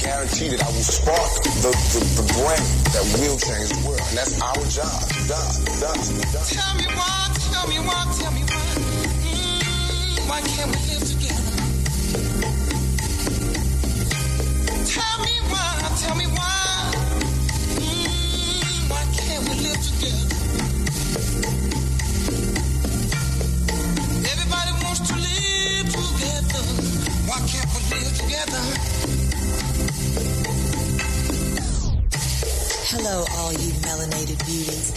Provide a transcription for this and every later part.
guarantee that I will spark the brain that will change the world. And that's our job. Tell me why. Why can't we live together? Tell me why. Why can't we live together? Everybody wants to live together. Why can't we live together? Hello, all you melanated beauties.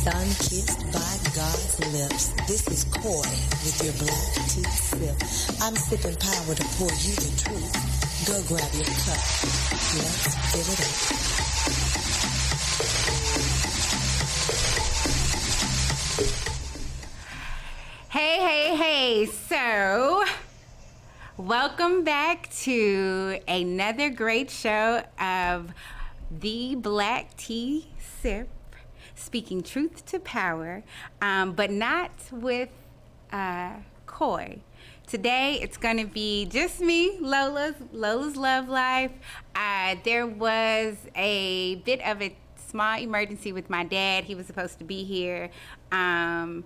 Sun-kissed by God's lips. This is Coy with your black tea sip. I'm sipping power to pour you the truth. Go grab your cup. Let's fill it up. Hey. So, welcome back to another great show of the Black Tea Sip, speaking truth to power, but not with Coy. Today, it's going to be just me, Lola'S Love Life. There was a bit of a small emergency with my dad. He was supposed to be here, and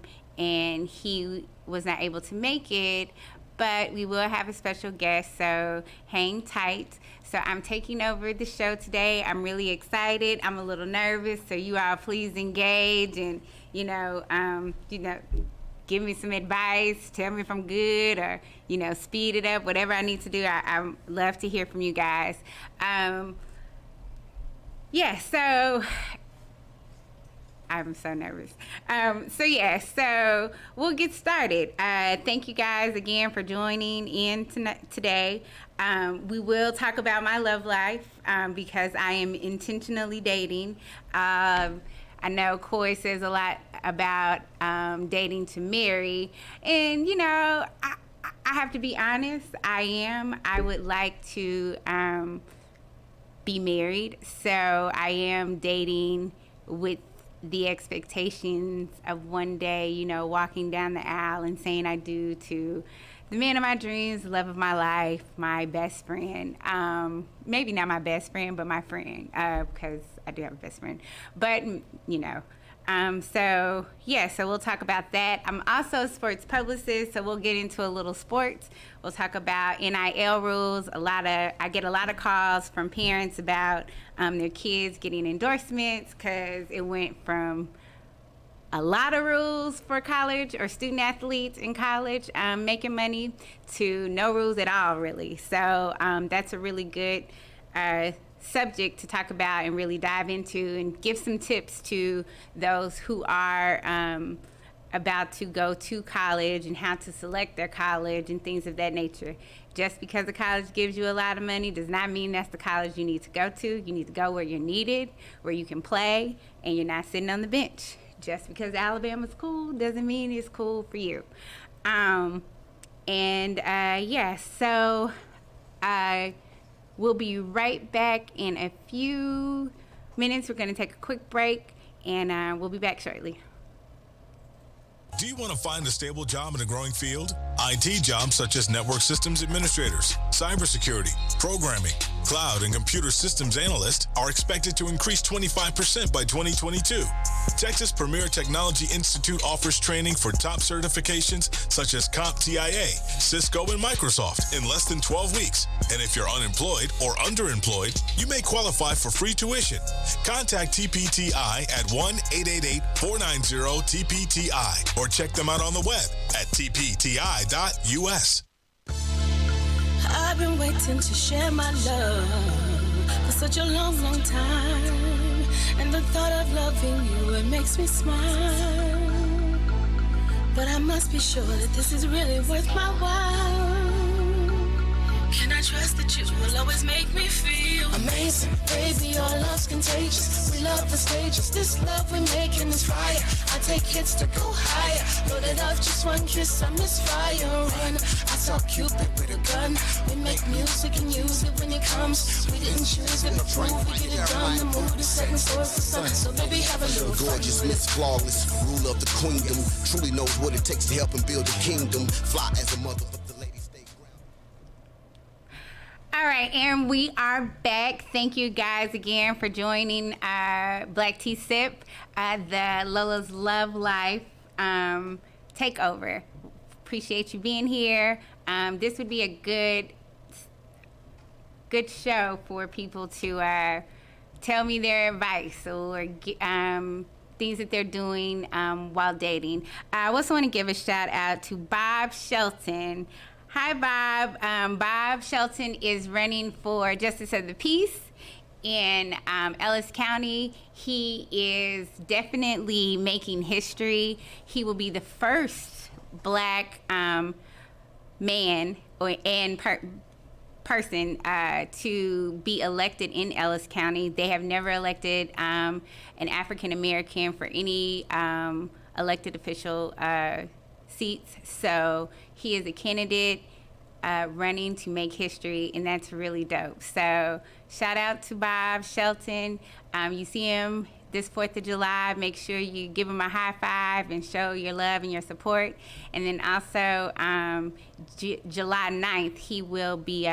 he was not able to make it, but we will have a special guest, so hang tight. So I'm taking over the show today. I'm really excited. I'm a little nervous, so you all please engage and, give me some advice, tell me if I'm good, or, speed it up, whatever I need to do. I love to hear from you guys. So I'm so nervous. So we'll get started. Thank you guys again for joining in today. We will talk about my love life because I am intentionally dating. I know Coy says a lot about dating to marry, and I have to be honest. I would like to be married, so I am dating with the expectations of one day, walking down the aisle and saying I do to the man of my dreams, the love of my life, my best friend. Maybe not my best friend, but my friend, because I do have a best friend. But, so we'll talk about that. I'm also a sports publicist, so we'll get into a little sports. We'll talk about NIL rules. I get a lot of calls from parents about their kids getting endorsements because it went from a lot of rules for college or student athletes in college making money to no rules at all, really. So that's a really good subject to talk about and really dive into and give some tips to those who are about to go to college and how to select their college and things of that nature. Just because the college gives you a lot of money does not mean that's the college you need to go to. You need to go where you're needed, where you can play, and you're not sitting on the bench. Just because Alabama's cool doesn't mean it's cool for you. We'll be right back in a few minutes. We're going to take a quick break, and we'll be back shortly. Do you want to find a stable job in a growing field? IT jobs such as network systems administrators, cybersecurity, programming, cloud, and computer systems analysts are expected to increase 25% by 2022. Texas Premier Technology Institute offers training for top certifications such as CompTIA, Cisco, and Microsoft in less than 12 weeks. And if you're unemployed or underemployed, you may qualify for free tuition. Contact TPTI at 1-888-490-TPTI or check them out on the web at tpti.us. I've been waiting to share my love for such a long, long time. And the thought of loving you, it makes me smile. But I must be sure that this is really worth my while. Can I trust that you will always make me feel amazing? Baby, our love's contagious. We love the stages. This love we're making is fire. I take hits to go higher. Loaded up, just one kiss, I miss fire. Run, I saw Cupid with a gun. We make music and use it when it comes. We didn't choose it, prove we get it done. The mood is setting source for sun. So baby, have a little fun. Gorgeous, Miss Flawless, ruler of the queendom. Truly knows what it takes to help and build a kingdom. Fly as a mother, but the lady stay grounded. All right, and we are back. Thank you guys again for joining Black Tea Sip, the Lola'S Love Life Takeover. Appreciate you being here. This would be a good show for people to tell me their advice or things that they're doing while dating. I also want to give a shout out to Bob Shelton. Hi, Bob. Bob Shelton is running for Justice of the Peace in Ellis County. He is definitely making history. He will be the first Black man and person to be elected in Ellis County. They have never elected an African American for any elected official seats. So he is a candidate running to make history, and that's really dope. So shout out to Bob Shelton. You see him this 4th of July, make sure you give him a high five and show your love and your support. And then also July 9th, he will be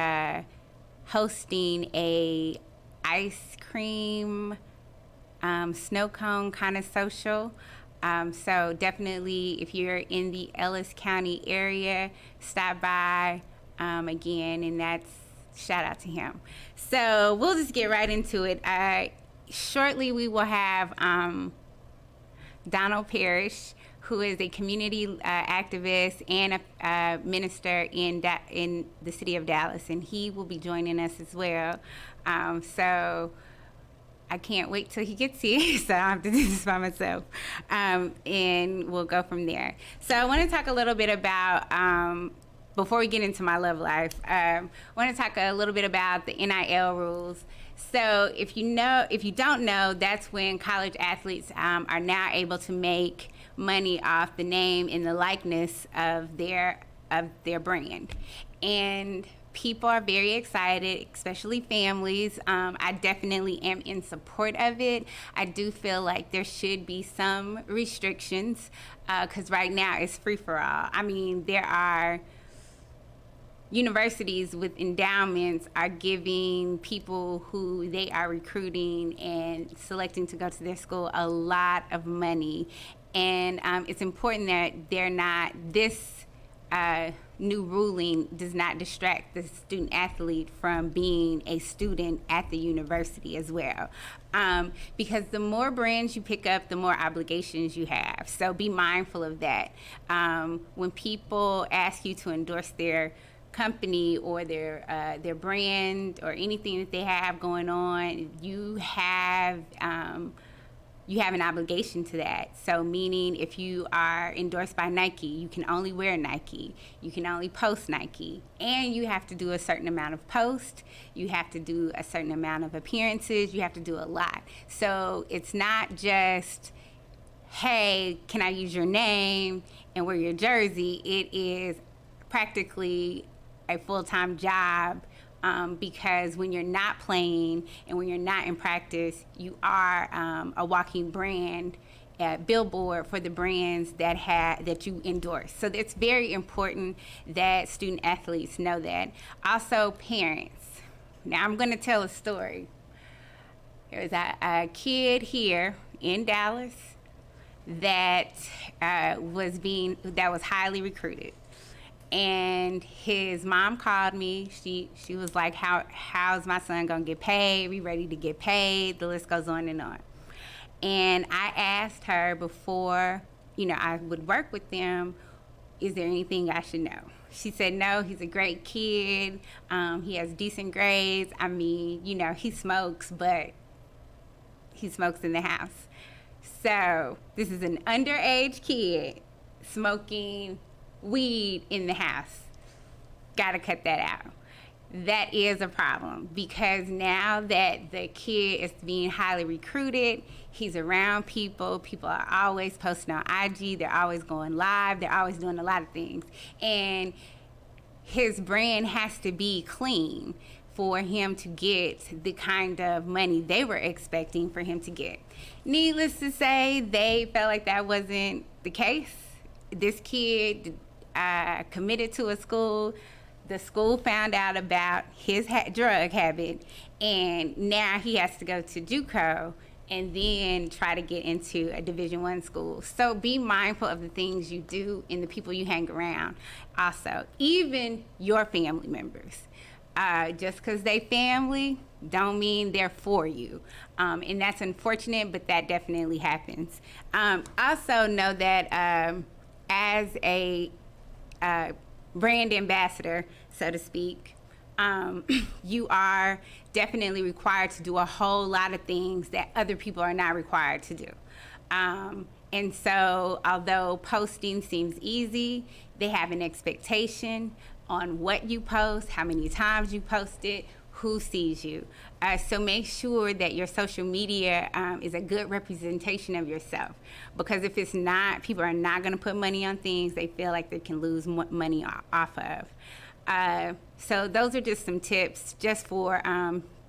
hosting a ice cream snow cone kind of social. So definitely, if you're in the Ellis County area, stop by again, and that's shout out to him. So we'll just get right into it. Shortly, we will have Donald Parrish, who is a community activist and a minister in the city of Dallas, and he will be joining us as well. So I can't wait till he gets here, so I have to do this by myself, and we'll go from there. So I want to talk a little bit about, before we get into my love life, I want to talk a little bit about the NIL rules. So if you don't know, that's when college athletes are now able to make money off the name and the likeness of their brand, and people are very excited, especially families. I definitely am in support of it. I do feel like there should be some restrictions because right now it's free for all. I mean, there are universities with endowments are giving people who they are recruiting and selecting to go to their school a lot of money. And it's important that this new ruling does not distract the student athlete from being a student at the university as well. Because the more brands you pick up, the more obligations you have. So be mindful of that. When people ask you to endorse their company or their brand or anything that they have going on, you have an obligation to that. So meaning if you are endorsed by Nike, you can only wear Nike, you can only post Nike, and you have to do a certain amount of posts, you have to do a certain amount of appearances, you have to do a lot. So it's not just, hey, can I use your name and wear your jersey? It is practically a full-time job, because when you're not playing and when you're not in practice, you are a walking brand, billboard for the brands that you endorse. So it's very important that student athletes know that. Also, parents. Now I'm going to tell a story. There was a kid here in Dallas that was highly recruited. And his mom called me. She was like, how's my son gonna get paid? We ready to get paid? The list goes on and on. And I asked her before, I would work with them, is there anything I should know? She said, no, he's a great kid. He has decent grades. I mean, he smokes, but he smokes in the house. So this is an underage kid smoking weed in the house. Gotta cut that out. That is a problem, because now that the kid is being highly recruited, he's around people are always posting on IG, they're always going live, they're always doing a lot of things, and his brand has to be clean for him to get the kind of money they were expecting for him to get. Needless to say, they felt like that wasn't the case. This kid committed to a school the school found out about his drug habit, and now he has to go to JUCO and then try to get into a Division I school. So be mindful of the things you do and the people you hang around. Also, even your family members. Just because they family don't mean they're for you. And that's unfortunate, but that definitely happens. Also know that as a brand ambassador, so to speak, you are definitely required to do a whole lot of things that other people are not required to do. And so although posting seems easy, they have an expectation on what you post, how many times you post it, who sees you. So make sure that your social media is a good representation of yourself. Because if it's not, people are not gonna put money on things they feel like they can lose money off of. So those are just some tips just for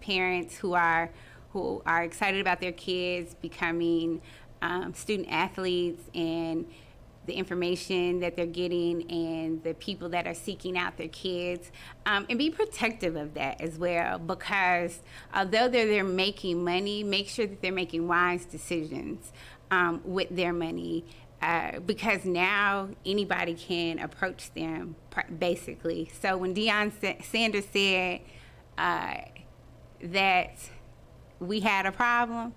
parents who are excited about their kids becoming student athletes, and the information that they're getting and the people that are seeking out their kids, and be protective of that as well, because although they're making money, make sure that they're making wise decisions with their money, because now anybody can approach them basically. So when Deion Sanders said that we had a problem,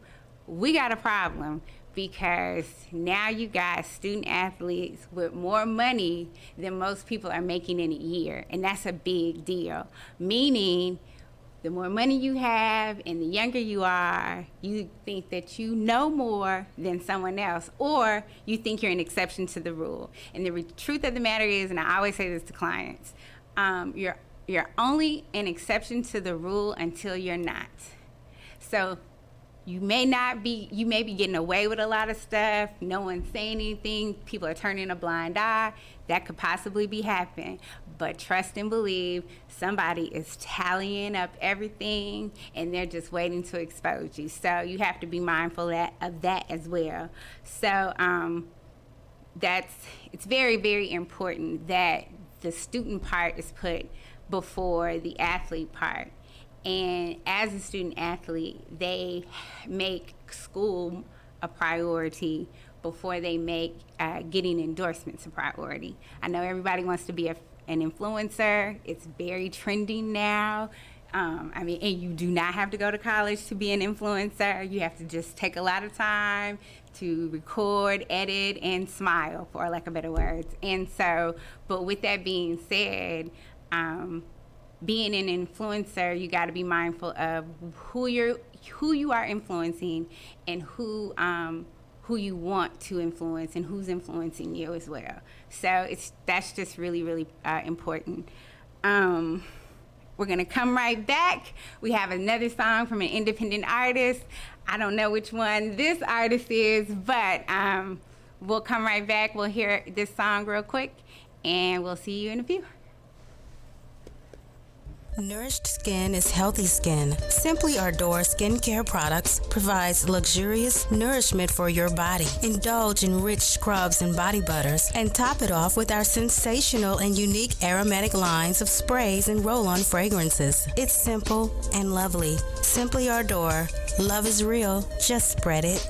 we got a problem, because now you got student athletes with more money than most people are making in a year, and that's a big deal. Meaning, the more money you have and the younger you are, you think that you know more than someone else, or you think you're an exception to the rule. And the truth of the matter is, and I always say this to clients, you're only an exception to the rule until you're not. So you may be getting away with a lot of stuff, no one's saying anything, people are turning a blind eye. That could possibly be happening. But trust and believe, somebody is tallying up everything and they're just waiting to expose you. So you have to be mindful of that as well. So it's very, very important that the student part is put before the athlete part. And as a student athlete, they make school a priority before they make getting endorsements a priority. I know everybody wants to be an influencer. It's very trending now. And you do not have to go to college to be an influencer. You have to just take a lot of time to record, edit, and smile, for lack of better words. And so, but with that being said, being an influencer, you got to be mindful of who you are influencing, and who you want to influence, and who's influencing you as well. So that's just really, really important. We're gonna come right back. We have another song from an independent artist. I don't know which one this artist is, but we'll come right back. We'll hear this song real quick, and we'll see you in a few. Nourished skin is healthy skin. Simply Ardor skincare products provides luxurious nourishment for your body. Indulge in rich scrubs and body butters, and top it off with our sensational and unique aromatic lines of sprays and roll-on fragrances. It's simple and lovely. Simply Ardor. Love is real. Just spread it.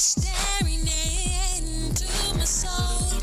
Staring into my soul.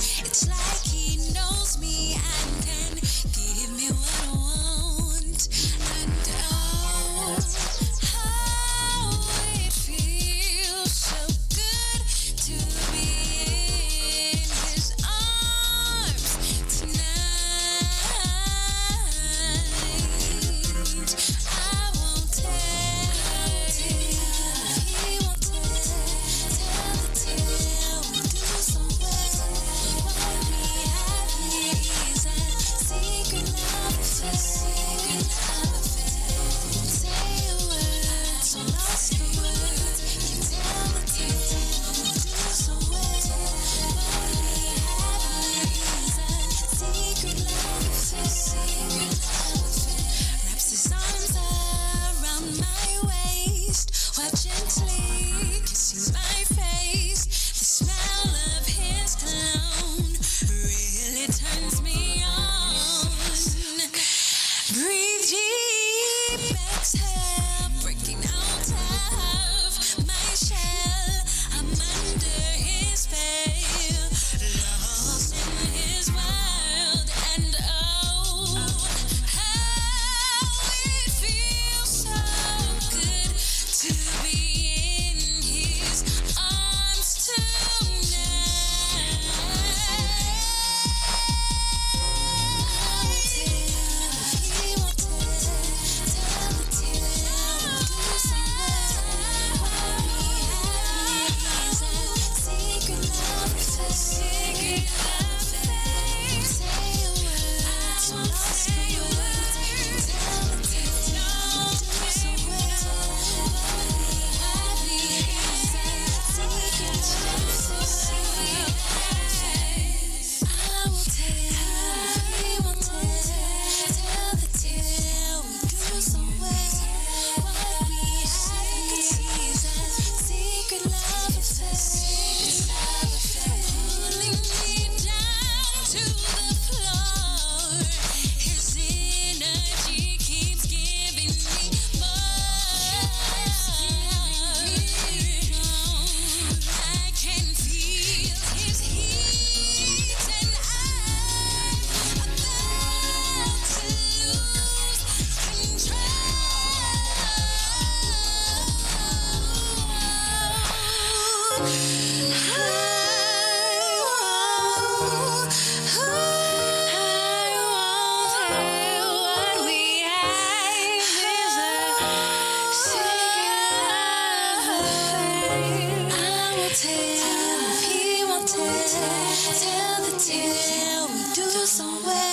somewhere.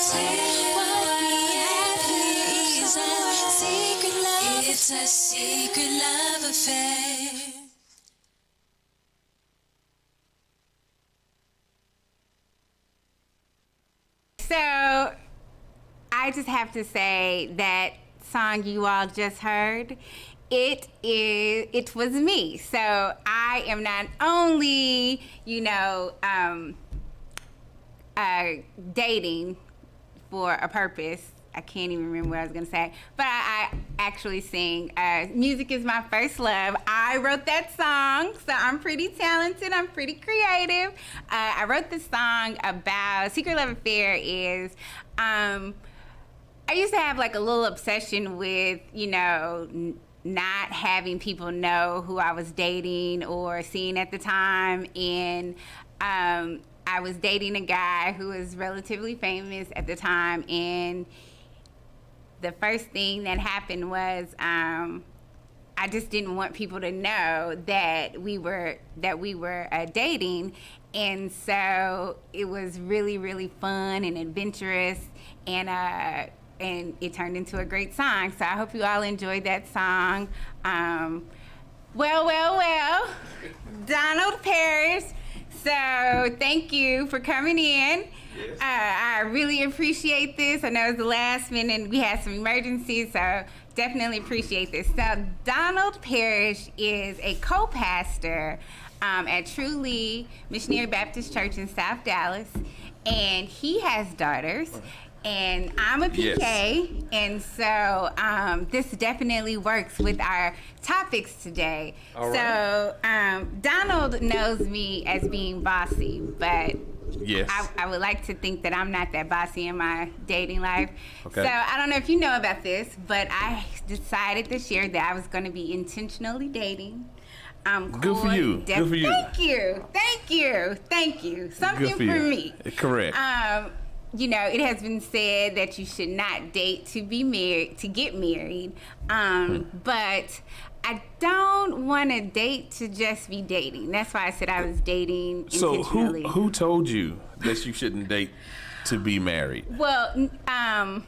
What we have here is a secret love. It's a secret love affair. So I just have to say that song you all just heard, it was me. So I am not only, dating for a purpose. I can't even remember what I was going to say, but I actually sing. Music is my first love. I wrote that song, so I'm pretty talented. I'm pretty creative. I wrote this song about Secret Love Affair is, I used to have like a little obsession with, not having people know who I was dating or seeing at the time. And I was dating a guy who was relatively famous at the time, and the first thing that happened was I just didn't want people to know that we were dating, and so it was really, really fun and adventurous, and it turned into a great song. So I hope you all enjoyed that song. Well, Donald Parrish. So thank you for coming in. Yes. I really appreciate this. I know it's the last minute and we had some emergencies, so definitely appreciate this. So Donald Parrish is a co-pastor at True Lee Missionary Baptist Church in South Dallas, and he has daughters. And I'm a PK, yes. And so this definitely works with our topics today. All right. So Donald knows me as being bossy, but yes. I would like to think that I'm not that bossy in my dating life. Okay. So I don't know if you know about this, but I decided this year that I was going to be intentionally dating. Good for you. Good for you. Thank you. Something for me. Correct. It has been said that you should not date to get married. But I don't want to date to just be dating. That's why I said I was dating intentionally. So who told you that you shouldn't date to be married? Well, a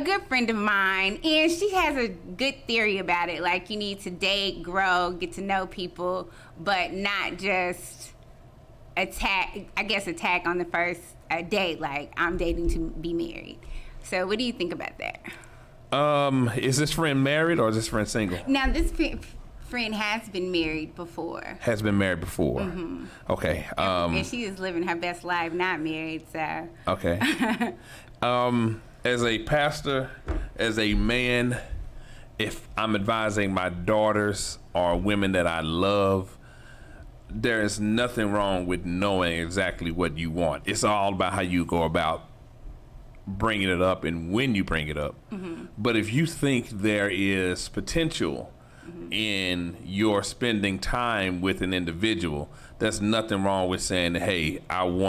good friend of mine, and she has a good theory about it. Like, you need to date, grow, get to know people, but not just attack on the first date, like I'm dating to be married. So what do you think about that? Is this friend married or is this friend single? Now, this friend has been married before. Has been married before. Mm-hmm. Okay. And she is living her best life not married, so. Okay. As a pastor, as a man, if I'm advising my daughters or women that I love, there is nothing wrong with knowing exactly what you want. It's all about how you go about bringing it up and when you bring it up. Mm-hmm. But if you think there is potential mm-hmm. in your spending time with an individual, there's nothing wrong with saying, hey, at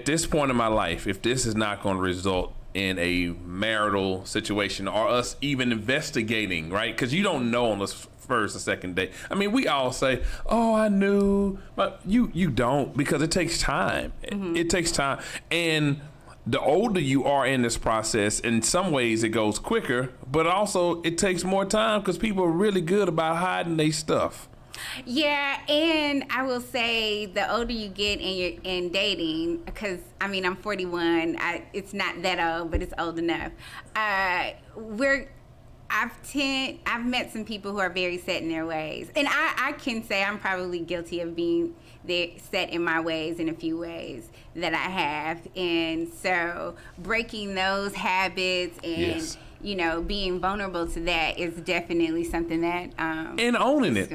this point in my life, if this is not going to result in a marital situation or us even investigating, right? Because you don't know on the first or second date. I mean, we all say, oh, I knew, but you don't, because it takes time. Mm-hmm. It takes time. And the older you are in this process, in some ways it goes quicker, but also it takes more time because people are really good about hiding their stuff. Yeah, and I will say the older you get in dating, because I'm 41. It's not that old, but it's old enough. I've met some people who are very set in their ways, and I can say I'm probably guilty of being set in my ways in a few ways that I have, and so breaking those habits and. Yes. Being vulnerable to that is definitely something that and owning it.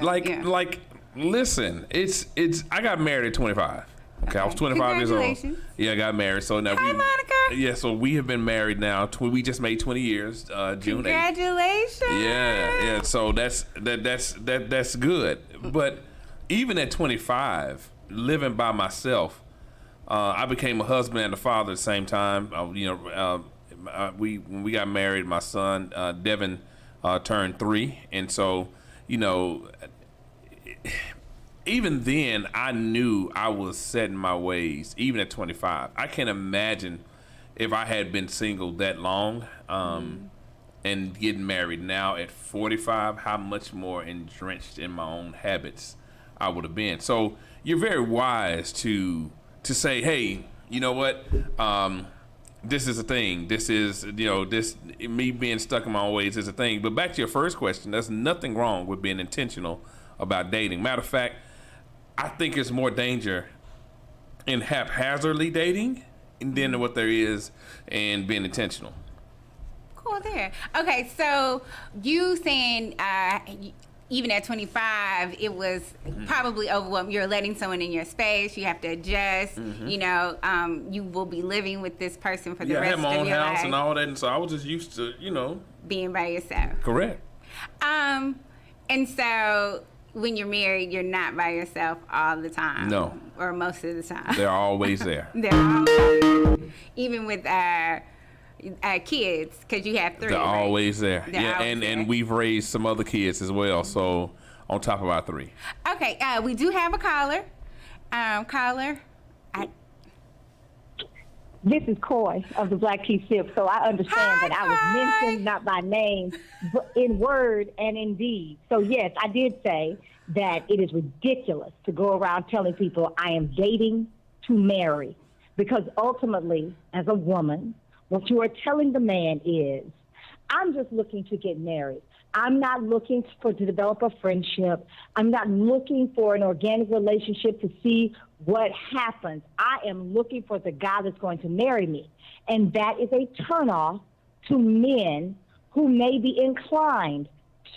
Listen, it's I got married at 25. Okay, I was 25 years old. Yeah, I got married. So now Monica. Yeah, so we have been married now. We just made 20 years. June 8th. Congratulations. Yeah. So that's good. But even at 25, living by myself, I became a husband and a father at the same time. When we got married, my son Devin turned 3, and so even then, I knew I was set in my ways, even at 25. I can't imagine if I had been single that long and getting married now at 45, how much more entrenched in my own habits I would have been. So you're very wise to say, hey, you know what? This is a thing. This is, me being stuck in my own ways is a thing. But back to your first question, there's nothing wrong with being intentional about dating. Matter of fact, I think there's more danger in haphazardly dating than what there is in being intentional. Cool there. Okay, so you saying even at 25, it was probably overwhelming. You're letting someone in your space. You have to adjust. You will be living with this person for the rest of your life. I had my own house and all that, and so I was just used to, being by yourself. Correct. And so when you're married, you're not by yourself all the time. No. Or most of the time. They're always there. They're always, even with kids, because you have 3. They're always there. They're always there. And we've raised some other kids as well, so on top of our 3. Okay, we do have a caller. Caller. This is Coy of the Black Tea Sip, so I understand that I was mentioned not by name, but in word and in deed. So yes, I did say that it is ridiculous to go around telling people I am dating to marry, because ultimately, as a woman, what you are telling the man is, I'm just looking to get married. I'm not looking to develop a friendship. I'm not looking for an organic relationship to see what happens. I am looking for the guy that's going to marry me. And that is a turnoff to men who may be inclined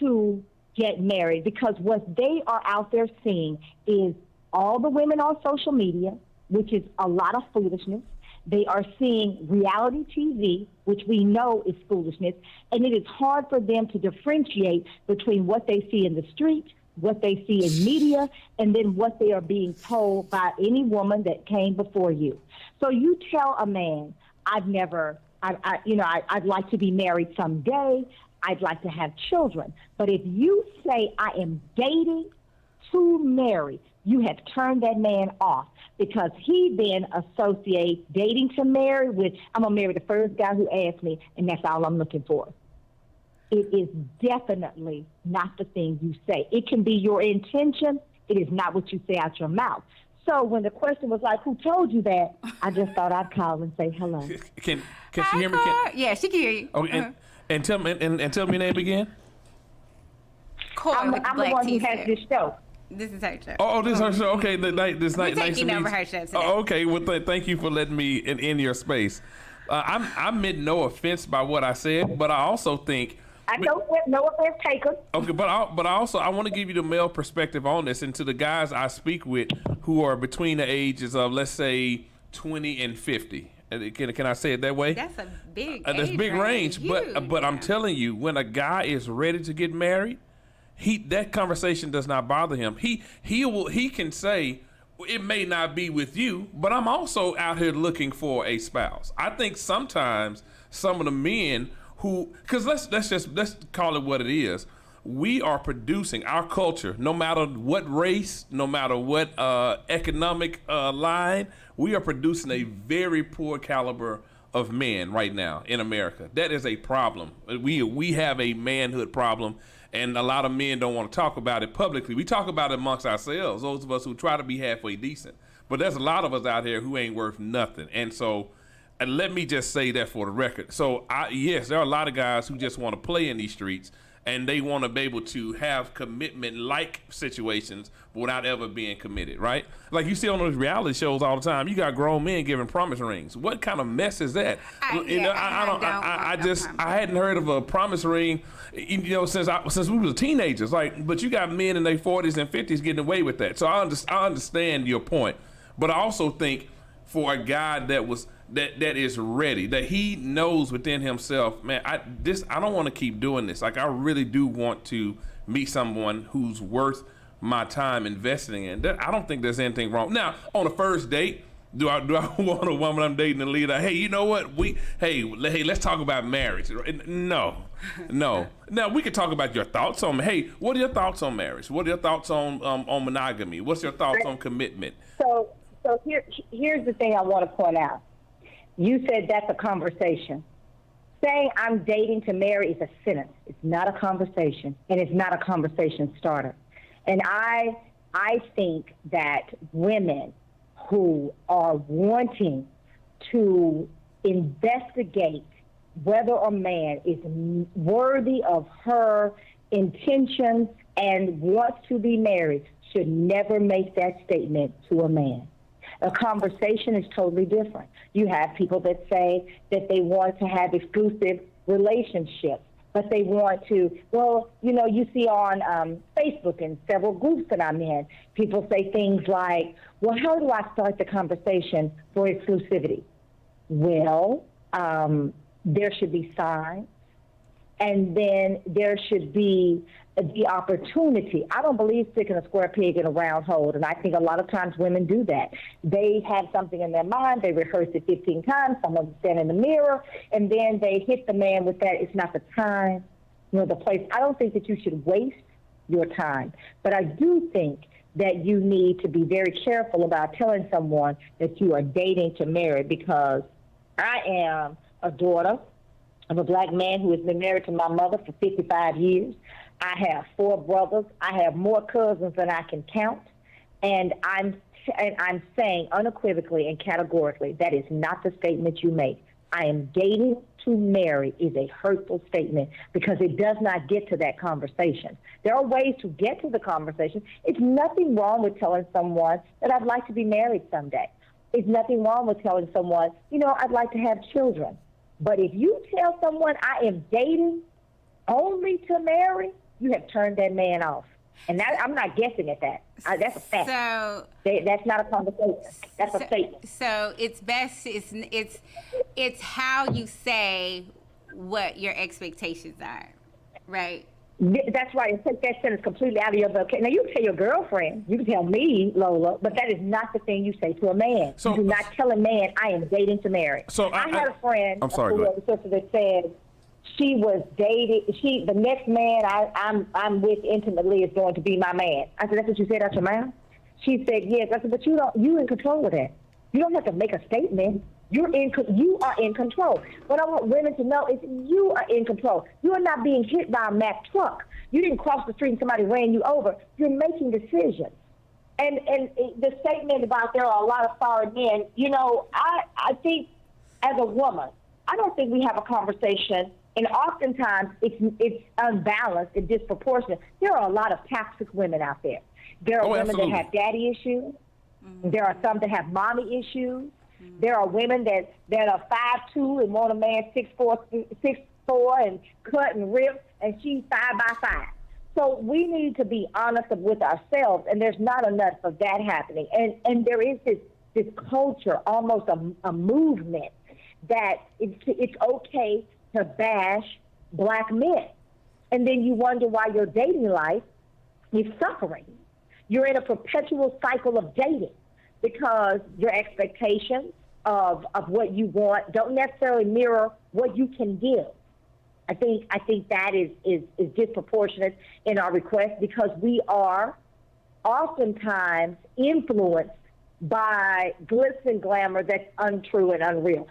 to get married, because what they are out there seeing is all the women on social media, which is a lot of foolishness. They are seeing reality TV, which we know is foolishness, and it is hard for them to differentiate between what they see in the street, what they see in media, and then what they are being told by any woman that came before you. So you tell a man, I'd like to be married someday. I'd like to have children. But if you say I am dating to marry, you have turned that man off, because he then associates dating to marry with, I'm going to marry the first guy who asks me, and that's all I'm looking for. It is definitely not the thing you say. It can be your intention. It is not what you say out your mouth. So when the question was like, who told you that? I just thought I'd call and say hello. Can she hear me? Yeah, she can hear you. Okay, and tell me your name again. I'm the one who has this show. This is her show. Oh, this is her show. Okay, nice to meet you. Her show today. Oh, okay. Well, thank you for letting me in your space. I meant no offense by what I said, but I also think. I don't want no offense taken. Okay, but I want to give you the male perspective on this, and to the guys I speak with who are between the ages of, let's say, 20 and 50. Can I say it that way? That's a big. That's big range. Huge. But I'm telling you, when a guy is ready to get married, that conversation does not bother him. He can say, it may not be with you, but I'm also out here looking for a spouse. I think sometimes some of the men because let's call it what it is. We are producing our culture, no matter what race, no matter what economic line, we are producing a very poor caliber of men right now in America. That is a problem. We have a manhood problem, and a lot of men don't want to talk about it publicly. We talk about it amongst ourselves, those of us who try to be halfway decent. But there's a lot of us out here who ain't worth nothing. And so, and let me just say that for the record. So, yes, there are a lot of guys who just want to play in these streets, and they want to be able to have commitment-like situations without ever being committed, right? Like you see on those reality shows all the time, you got grown men giving promise rings. What kind of mess is that? I hadn't heard of a promise ring, since we was teenagers. But you got men in their 40s and 50s getting away with that. So I understand your point, but I also think for a guy that is ready, that he knows within himself, man, I don't want to keep doing this. Like, I really do want to meet someone who's worth my time investing in. I don't think there's anything wrong. Now, on a first date, Do I want a woman I'm dating to lead? Hey, you know what? Hey, let's talk about marriage. No. Now we can talk about your thoughts on. Hey, what are your thoughts on marriage? What are your thoughts on monogamy? What's your thoughts on commitment? So here's the thing I want to point out. You said that's a conversation. Saying I'm dating to marry is a sentence. It's not a conversation, and it's not a conversation starter. And I think that women who are wanting to investigate whether a man is worthy of her intentions and wants to be married should never make that statement to a man. A conversation is totally different. You have people that say that they want to have exclusive relationships, but they want to, you see on Facebook and several groups that I'm in, people say things like, well, how do I start the conversation for exclusivity? Well, there should be signs, and then there should be the opportunity. I don't believe sticking a square peg in a round hole, and I think a lot of times women do that. They have something in their mind, they rehearse it 15 times, some of them stand in the mirror, and then they hit the man with that, it's not the time, the place. I don't think that you should waste your time, but I do think that you need to be very careful about telling someone that you are dating to marry, because I am a daughter of a black man who has been married to my mother for 55 years. I have 4 brothers. I have more cousins than I can count. And I'm saying unequivocally and categorically, that is not the statement you make. I am dating to marry is a hurtful statement because it does not get to that conversation. There are ways to get to the conversation. It's nothing wrong with telling someone that I'd like to be married someday. It's nothing wrong with telling someone, I'd like to have children. But if you tell someone I am dating only to marry, you have turned that man off. And that, I'm not guessing at that. That's a fact. So that's not a conversation. That's a statement. So it's best. It's how you say what your expectations are, right? That's right. Take that sentence completely out of your vocabulary. Now, you can tell your girlfriend, you can tell me, Lola, but that is not the thing you say to a man. So, you do not tell a man, I am dating to marry. So I had a friend, I'm sorry, a sister that said she was dating, the next man I'm with intimately is going to be my man. I said, that's what you said out your mouth? She said, yes. I said, but you in control of that. You don't have to make a statement. You are in control. What I want women to know is you are in control. You are not being hit by a Mack truck. You didn't cross the street and somebody ran you over. You're making decisions. And the statement about there are a lot of sorry men, I think as a woman, I don't think we have a conversation, and oftentimes it's unbalanced and disproportionate. There are a lot of toxic women out there. There are women absolutely. that have daddy issues. Mm-hmm. There are some that have mommy issues. Mm-hmm. There are women that are 5'2" and want a man 6'4" and cut and rip, and she's 5'5". So we need to be honest with ourselves, and there's not enough of that happening. And there is this culture, almost a movement, that it's okay to bash black men. And then you wonder why your dating life is suffering. You're in a perpetual cycle of dating because your expectations of what you want don't necessarily mirror what you can give. I think that is disproportionate in our request because we are oftentimes influenced by glitz and glamour that's untrue and unreal.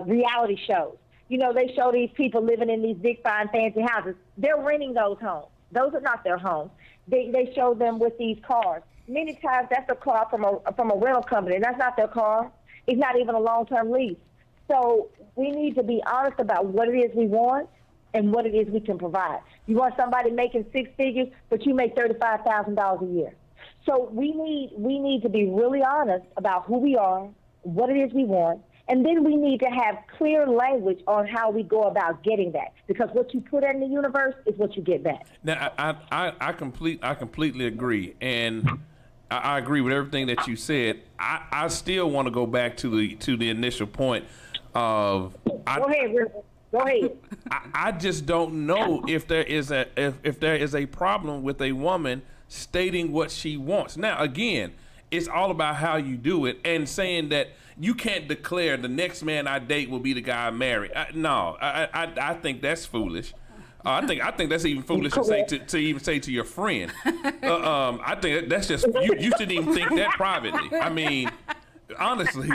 Reality shows. They show these people living in these big, fine, fancy houses. They're renting those homes. Those are not their homes. They show them with these cars. Many times that's a car from a rental company. That's not their car. It's not even a long-term lease. So we need to be honest about what it is we want and what it is we can provide. You want somebody making 6 figures, but you make $35,000 a year. So we need to be really honest about who we are, what it is we want, and then we need to have clear language on how we go about getting that. Because what you put in the universe is what you get back. Now, I completely agree, and I agree with everything that you said. I still want to go back to the initial point of. Go ahead, Rick. Go ahead. I just don't know if there is a problem with a woman stating what she wants. Now, again, It's all about how you do it, and saying that you can't declare the next man I date will be the guy I marry. I think that's foolish. I think that's even foolish to say to even say to your friend. I think that's just you shouldn't even think that privately. I mean, honestly,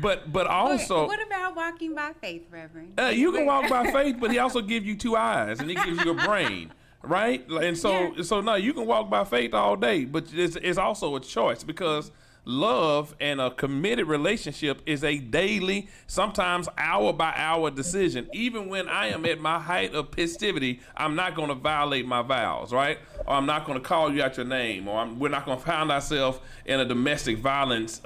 but also. What about walking by faith, Reverend? You can walk by faith, but he also gives you two eyes and he gives you a brain. Right, and so no, you can walk by faith all day, but it's also a choice, because love and a committed relationship is a daily, sometimes hour by hour decision. Even when I am at my height of festivity, I'm not going to violate my vows, right? Or I'm not going to call you out your name, or we're not going to find ourselves in a domestic violence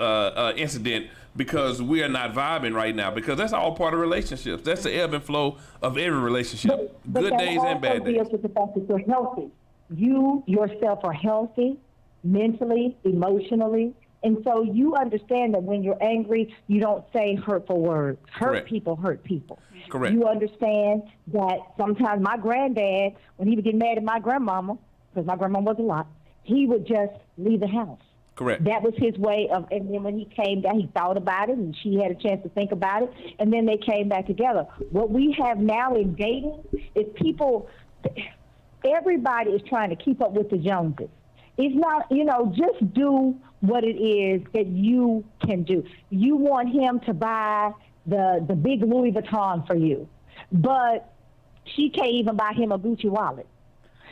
incident because we are not vibing right now, because that's all part of relationships. That's the ebb and flow of every relationship, but good days and bad days. Deals with the fact that you're healthy. You yourself are healthy, mentally, emotionally, and so you understand that when you're angry, you don't say hurtful words. Correct. People hurt people. Correct. You understand that sometimes my granddad, when he would get mad at my grandmama, because my grandma was a lot, he would just leave the house. Correct. That was his way of, and then when he came down, he thought about it, and she had a chance to think about it, and then they came back together. What we have now in dating is people, everybody is trying to keep up with the Joneses. It's not, just do what it is that you can do. You want him to buy the big Louis Vuitton for you, but she can't even buy him a Gucci wallet.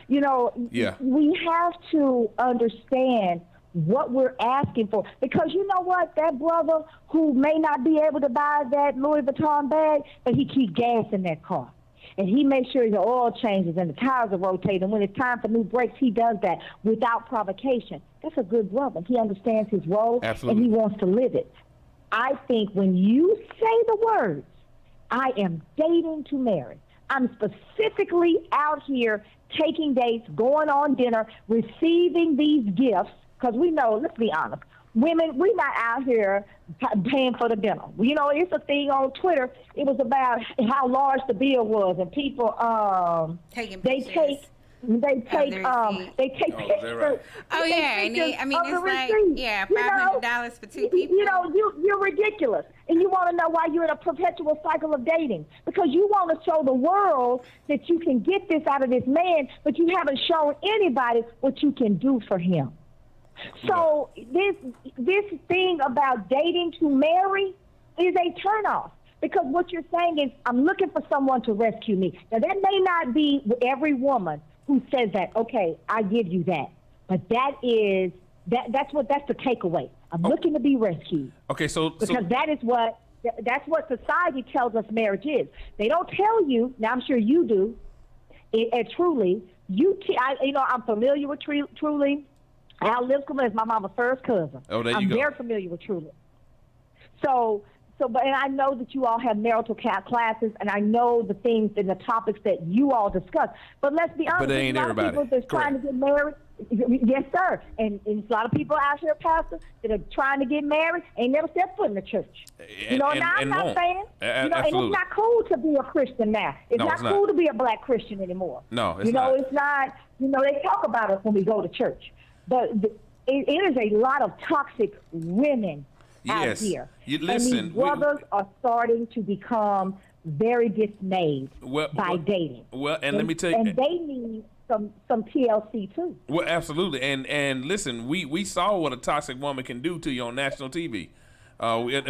Yeah. We have to understand what we're asking for, because you know what, that brother who may not be able to buy that Louis Vuitton bag, but he keeps gas in that car, and he makes sure the oil changes and the tires are rotating. When it's time for new brakes, he does that without provocation. That's a good brother. He understands his role. Absolutely. And he wants to live it. I think when you say the words, I am dating to marry, I'm specifically out here taking dates, going on dinner, receiving these gifts. Because we know, let's be honest, women, we're not out here paying for the dinner. It's a thing on Twitter. It was about how large the bill was, and people taking they pictures. take pictures. Right? Oh yeah, and it's like $500 for two people. You're ridiculous, and you want to know why you're in a perpetual cycle of dating, because you want to show the world that you can get this out of this man, but you haven't shown anybody what you can do for him. So this thing about dating to marry is a turnoff, because what you're saying is, I'm looking for someone to rescue me. Now, that may not be every woman who says that. Okay, I give you that, but that's the takeaway. I'm looking to be rescued. Okay, because that's what society tells us marriage is. They don't tell you. Now, I'm sure you do. Truly, I'm familiar with Truly. Al Lipscomb is my mama's first cousin. Oh, there you I'm go. very familiar with Truly. But I know that you all have marital classes, and I know the things and the topics that you all discuss. But let's be honest, But they ain't there's a lot of everybody. people that's trying to get married. Yes, sir. And a lot of people out here, Pastor, that are trying to get married, ain't never stepped foot in the church. I'm not saying. And it's not cool to be a Christian now. It's not cool to be a black Christian anymore. No, it's not. It's not. They talk about us when we go to church. But it is a lot of toxic women out here. Listen, and these brothers are starting to become very dismayed by dating. Well, and let me tell you. And they need some TLC too. Well, absolutely. And listen, we saw what a toxic woman can do to you on national TV. In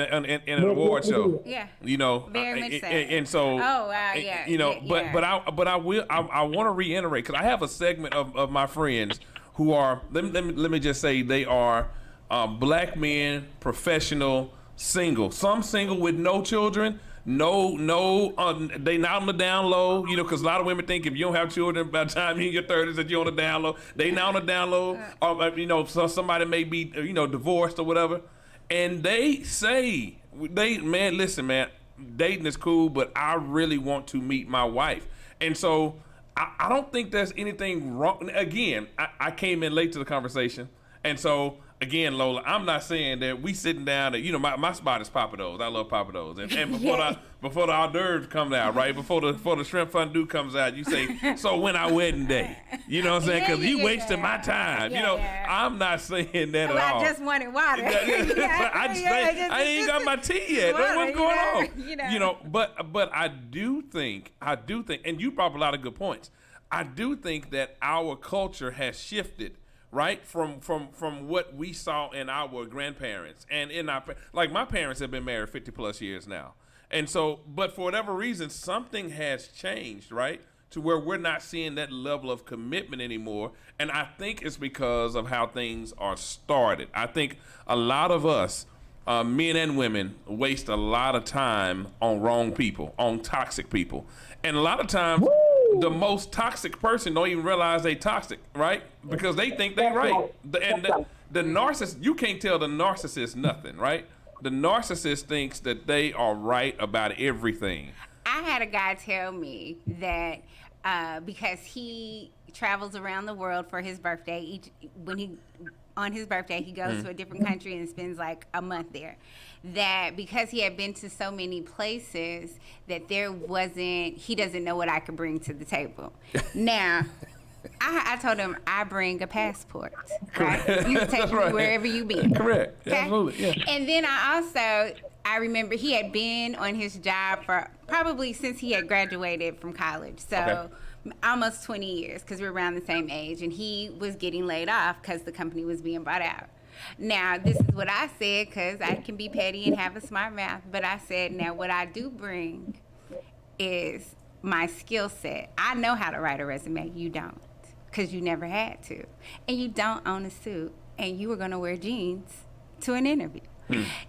an award show. Yeah. Very much so. And so. Oh wow, yeah. But I want to reiterate, because I have a segment of my friends who are, let me just say, they are black men, professional, single. Some single with no children. They not on the down low, because a lot of women think if you don't have children by the time you're in your 30s that you're on the down low. They not on the down low, or so somebody may be divorced or whatever, and they say, listen, man, dating is cool, but I really want to meet my wife, and so I don't think there's anything wrong. Again, I came in late to the conversation, and so again, Lola, I'm not saying that we sitting down. You know, my spot is Papados. I love Papados, and before the hors d'oeuvres come out, right before the shrimp fondue comes out, you say, "So when our wedding day?" You know what I'm saying? Because you wasted my time. You know, I'm not saying that at all. I just wanted water. I ain't got my tea yet. Water, What's going on? You know. But I do think, and you brought up a lot of good points. I do think that our culture has shifted, right, from what we saw in our grandparents and in our, like, my parents have been married 50 plus years now, and so, but for whatever reason, something has changed, right, to where we're not seeing that level of commitment anymore. And I think it's because of how things are started. I think a lot of us, men and women, waste a lot of time on wrong people, on toxic people, and a lot of times the most toxic person don't even realize they toxic, right? Because they think they right. The narcissist, you can't tell the narcissist nothing, right? The narcissist thinks that they are right about everything. I had a guy tell me that because he travels around the world for his birthday, on his birthday, he goes to a different country and spends like a month there. That because he had been to so many places, that he doesn't know what I could bring to the table. Now, I told him I bring a passport, right? You can take me wherever you be. Correct. Okay? Absolutely. Yeah. And then I remember he had been on his job for probably since he had graduated from college. So almost 20 years, because we're around the same age, and he was getting laid off because the company was being bought out. Now, this is what I said, because I can be petty and have a smart mouth, but I said, now what I do bring is my skill set. I know how to write a resume. You don't, because you never had to. And you don't own a suit, and you were going to wear jeans to an interview.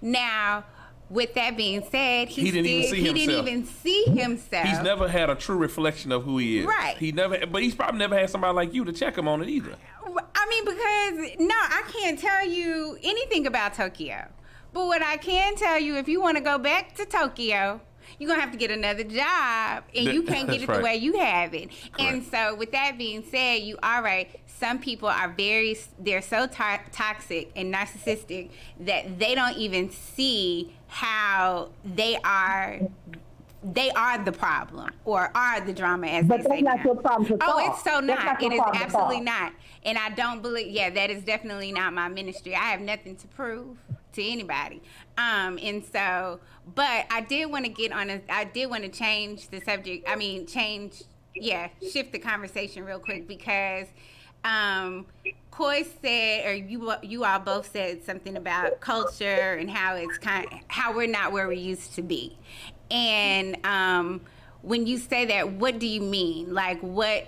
Now, with that being said, he didn't even see himself. He's never had a true reflection of who he is. Right. But he's probably never had somebody like you to check him on it either. I mean, because, no, I can't tell you anything about Tokyo. But what I can tell you, if you want to go back to Tokyo, you're going to have to get another job, and you can't get it the way you have it. Correct. And so with that being said, you are right. Some people are they're so toxic and narcissistic that they don't even see how they are the problem or are the drama, as they say. But that's not your problem to solve. Oh, it's so not. It is absolutely not. And I don't believe, that is definitely not my ministry. I have nothing to prove to anybody. And so, but I did want to change the subject. I mean, shift the conversation real quick, because Coy said, or you all both said something about culture and how it's how we're not where we used to be. And when you say that, what do you mean? Like, what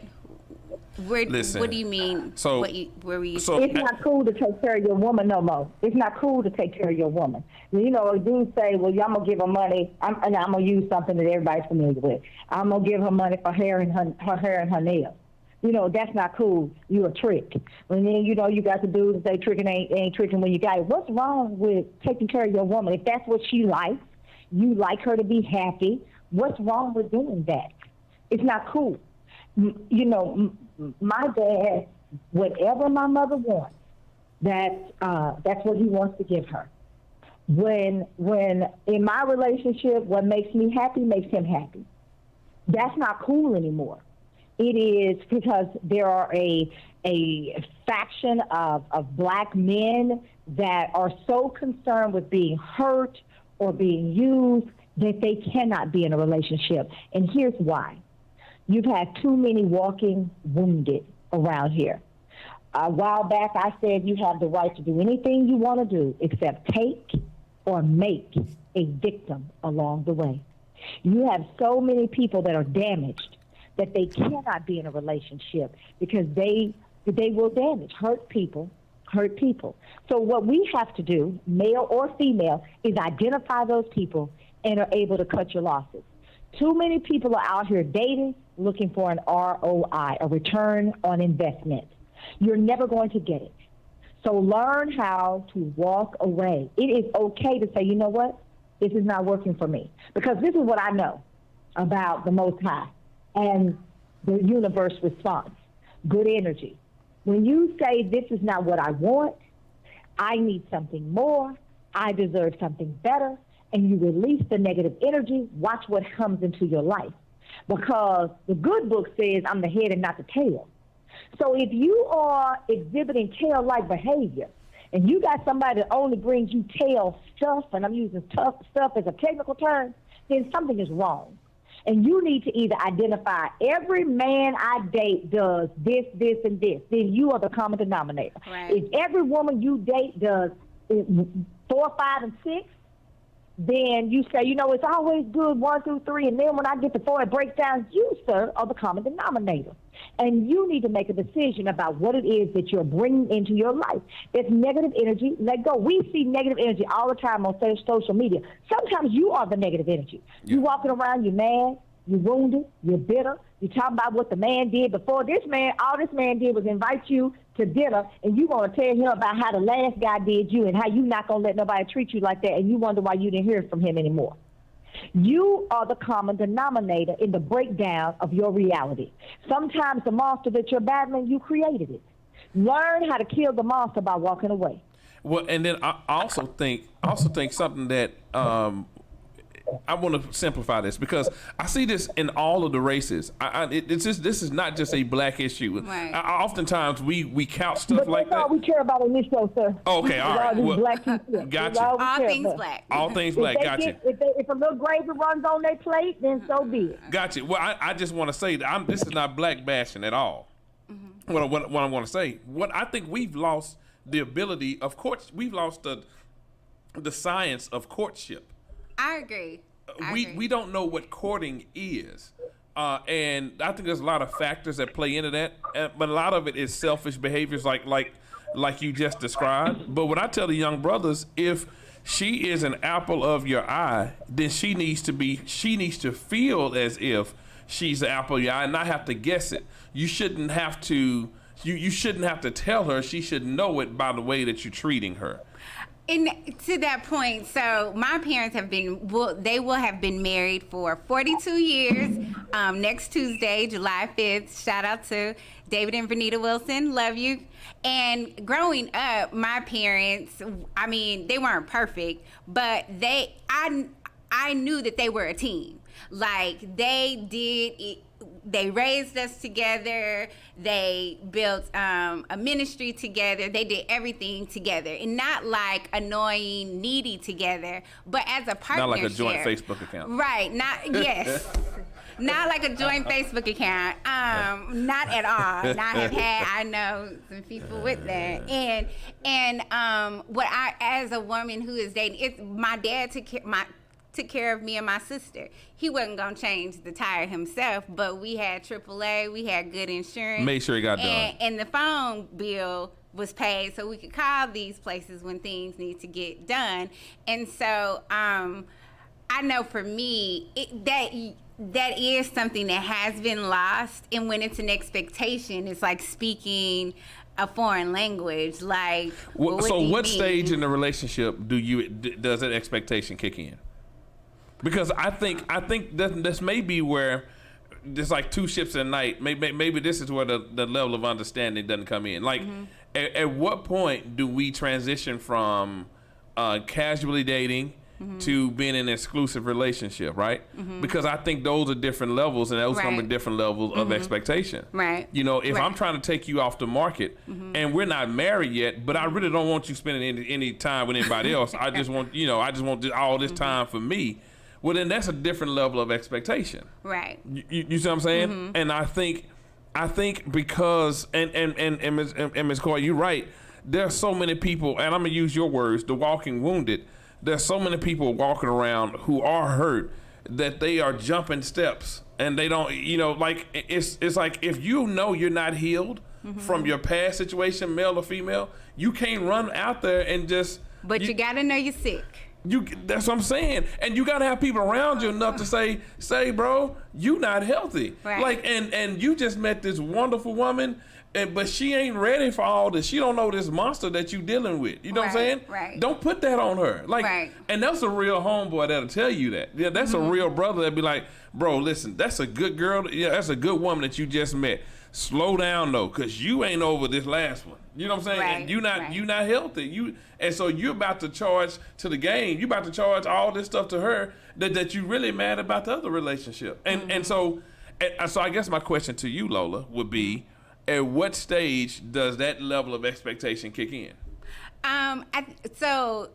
do you mean? So, where we used to be? It's not cool to take care of your woman no more. It's not cool to take care of your woman. You know, dudes say, well, I'm going to give her money, and I'm going to use something that everybody's familiar with. I'm going to give her money for her hair and her nails. You know, that's not cool. You're a trick. And then, you know, you got the dudes that say tricking ain't tricking when you got it. What's wrong with taking care of your woman? If that's what she likes, you like her to be happy, what's wrong with doing that? It's not cool. You know, my dad, whatever my mother wants, that's what he wants to give her. When in my relationship, what makes me happy makes him happy. That's not cool anymore. It is because there are a faction of black men that are so concerned with being hurt or being used that they cannot be in a relationship. And here's why. You've had too many walking wounded around here. A while back, I said you have the right to do anything you want to do except take or make a victim along the way. You have so many people that are damaged that they cannot be in a relationship because they will damage, hurt people. So what we have to do, male or female, is identify those people and are able to cut your losses. Too many people are out here dating, looking for an ROI, a return on investment. You're never going to get it. So learn how to walk away. It is okay to say, you know what? This is not working for me. Because this is what I know about the Most High and the universe response. Good energy. When you say this is not what I want, I need something more, I deserve something better, and you release the negative energy, watch what comes into your life. Because the good book says I'm the head and not the tail. So if you are exhibiting tail-like behavior, and you got somebody that only brings you tail stuff, and I'm using tough stuff as a technical term, then something is wrong. And you need to either identify every man I date does this, this, and this. Then you are the common denominator. Right. If every woman you date does 4, 5, and 6, then you say, it's always good 1 through 3, and then when I get to 4, it breaks down. You, sir, are the common denominator. And you need to make a decision about what it is that you're bringing into your life. If negative energy, let go. We see negative energy all the time on social media. Sometimes you are the negative energy. Yeah. You walking around, you're mad, you're wounded, you're bitter. You're talking about what the man did before. All this man did was invite you to dinner, and you want to tell him about how the last guy did you and how you not going to let nobody treat you like that, and you wonder why you didn't hear from him anymore. You are the common denominator in the breakdown of your reality. Sometimes the monster that you're battling, you created it. Learn how to kill the monster by walking away. Well, and then I also think something that I want to simplify this, because I see this in all of the races. This is not just a black issue. Right. Oftentimes we couch stuff like that. That's all we care about in this show, sir. Okay, all right. Well, black gotcha. All things black. All things black. Gotcha. If a little gravy runs on their plate, then so be it. Gotcha. Well, I just want to say that this is not black bashing at all. Mm-hmm. What I want to say, what I think we've lost the ability of courts. We've lost the science of courtship. I agree. We don't know what courting is. And I think there's a lot of factors that play into that. But a lot of it is selfish behaviors like you just described. But what I tell the young brothers, if she is an apple of your eye, then she needs to feel as if she's the apple of your eye and not have to guess it. You shouldn't have to tell her. She should know it by the way that you're treating her. And to that point, so my parents they will have been married for 42 years. Next Tuesday, July 5th, shout out to David and Vernita Wilson, love you. And growing up, my parents, they weren't perfect, but I knew that they were a team. Like, they raised us together. They built a ministry together. They did everything together, and not like annoying, needy together, but as a partnership. Not like a joint Facebook account. Right? Not like a joint Facebook account. Not at all. I know some people with that, and what I, as a woman who is dating, my dad took care of me and my sister. He wasn't gonna change the tire himself, but we had AAA, we had good insurance. Made sure it got done. And the phone bill was paid, so we could call these places when things need to get done. And so I know for me, that is something that has been lost. And when it's an expectation, it's like speaking a foreign language. Like, what stage in the relationship does that expectation kick in? Because I think this may be where there's like two ships in the night. Maybe this is where the level of understanding doesn't come in. Like, at what point do we transition from casually dating to being in an exclusive relationship, right? Because I think those are different levels, and those come with different levels of expectation. Right. If I'm trying to take you off the market and we're not married yet, but I really don't want you spending any time with anybody else. I just want all this time for me. Well, then that's a different level of expectation. Right. You see what I'm saying? And I think because and Ms. Coy, you're right. There's so many people, and I'm gonna use your words, the walking wounded. There's so many people walking around who are hurt that they are jumping steps, and they don't. Like it's like if you know you're not healed from your past situation, male or female, you can't run out there and just. But you gotta know you're sick. That's what I'm saying, and you gotta have people around you enough to say, bro, you not healthy. Right. Like, and you just met this wonderful woman, but she ain't ready for all this. She don't know this monster that you dealing with. You know what I'm saying? Right. Don't put that on her. Like, and that's a real homeboy that'll tell you that. Yeah, that's a real brother that'll be like, bro, listen, that's a good girl. Yeah, that's a good woman that you just met. slow down though, because you ain't over this last one. You know what I'm saying? Right, And you not right. you not healthy. And so you're about to charge to the game. You about to charge all this stuff to her that you really mad about the other relationship. And so I guess my question to you, Lola, would be, at what stage does that level of expectation kick in? So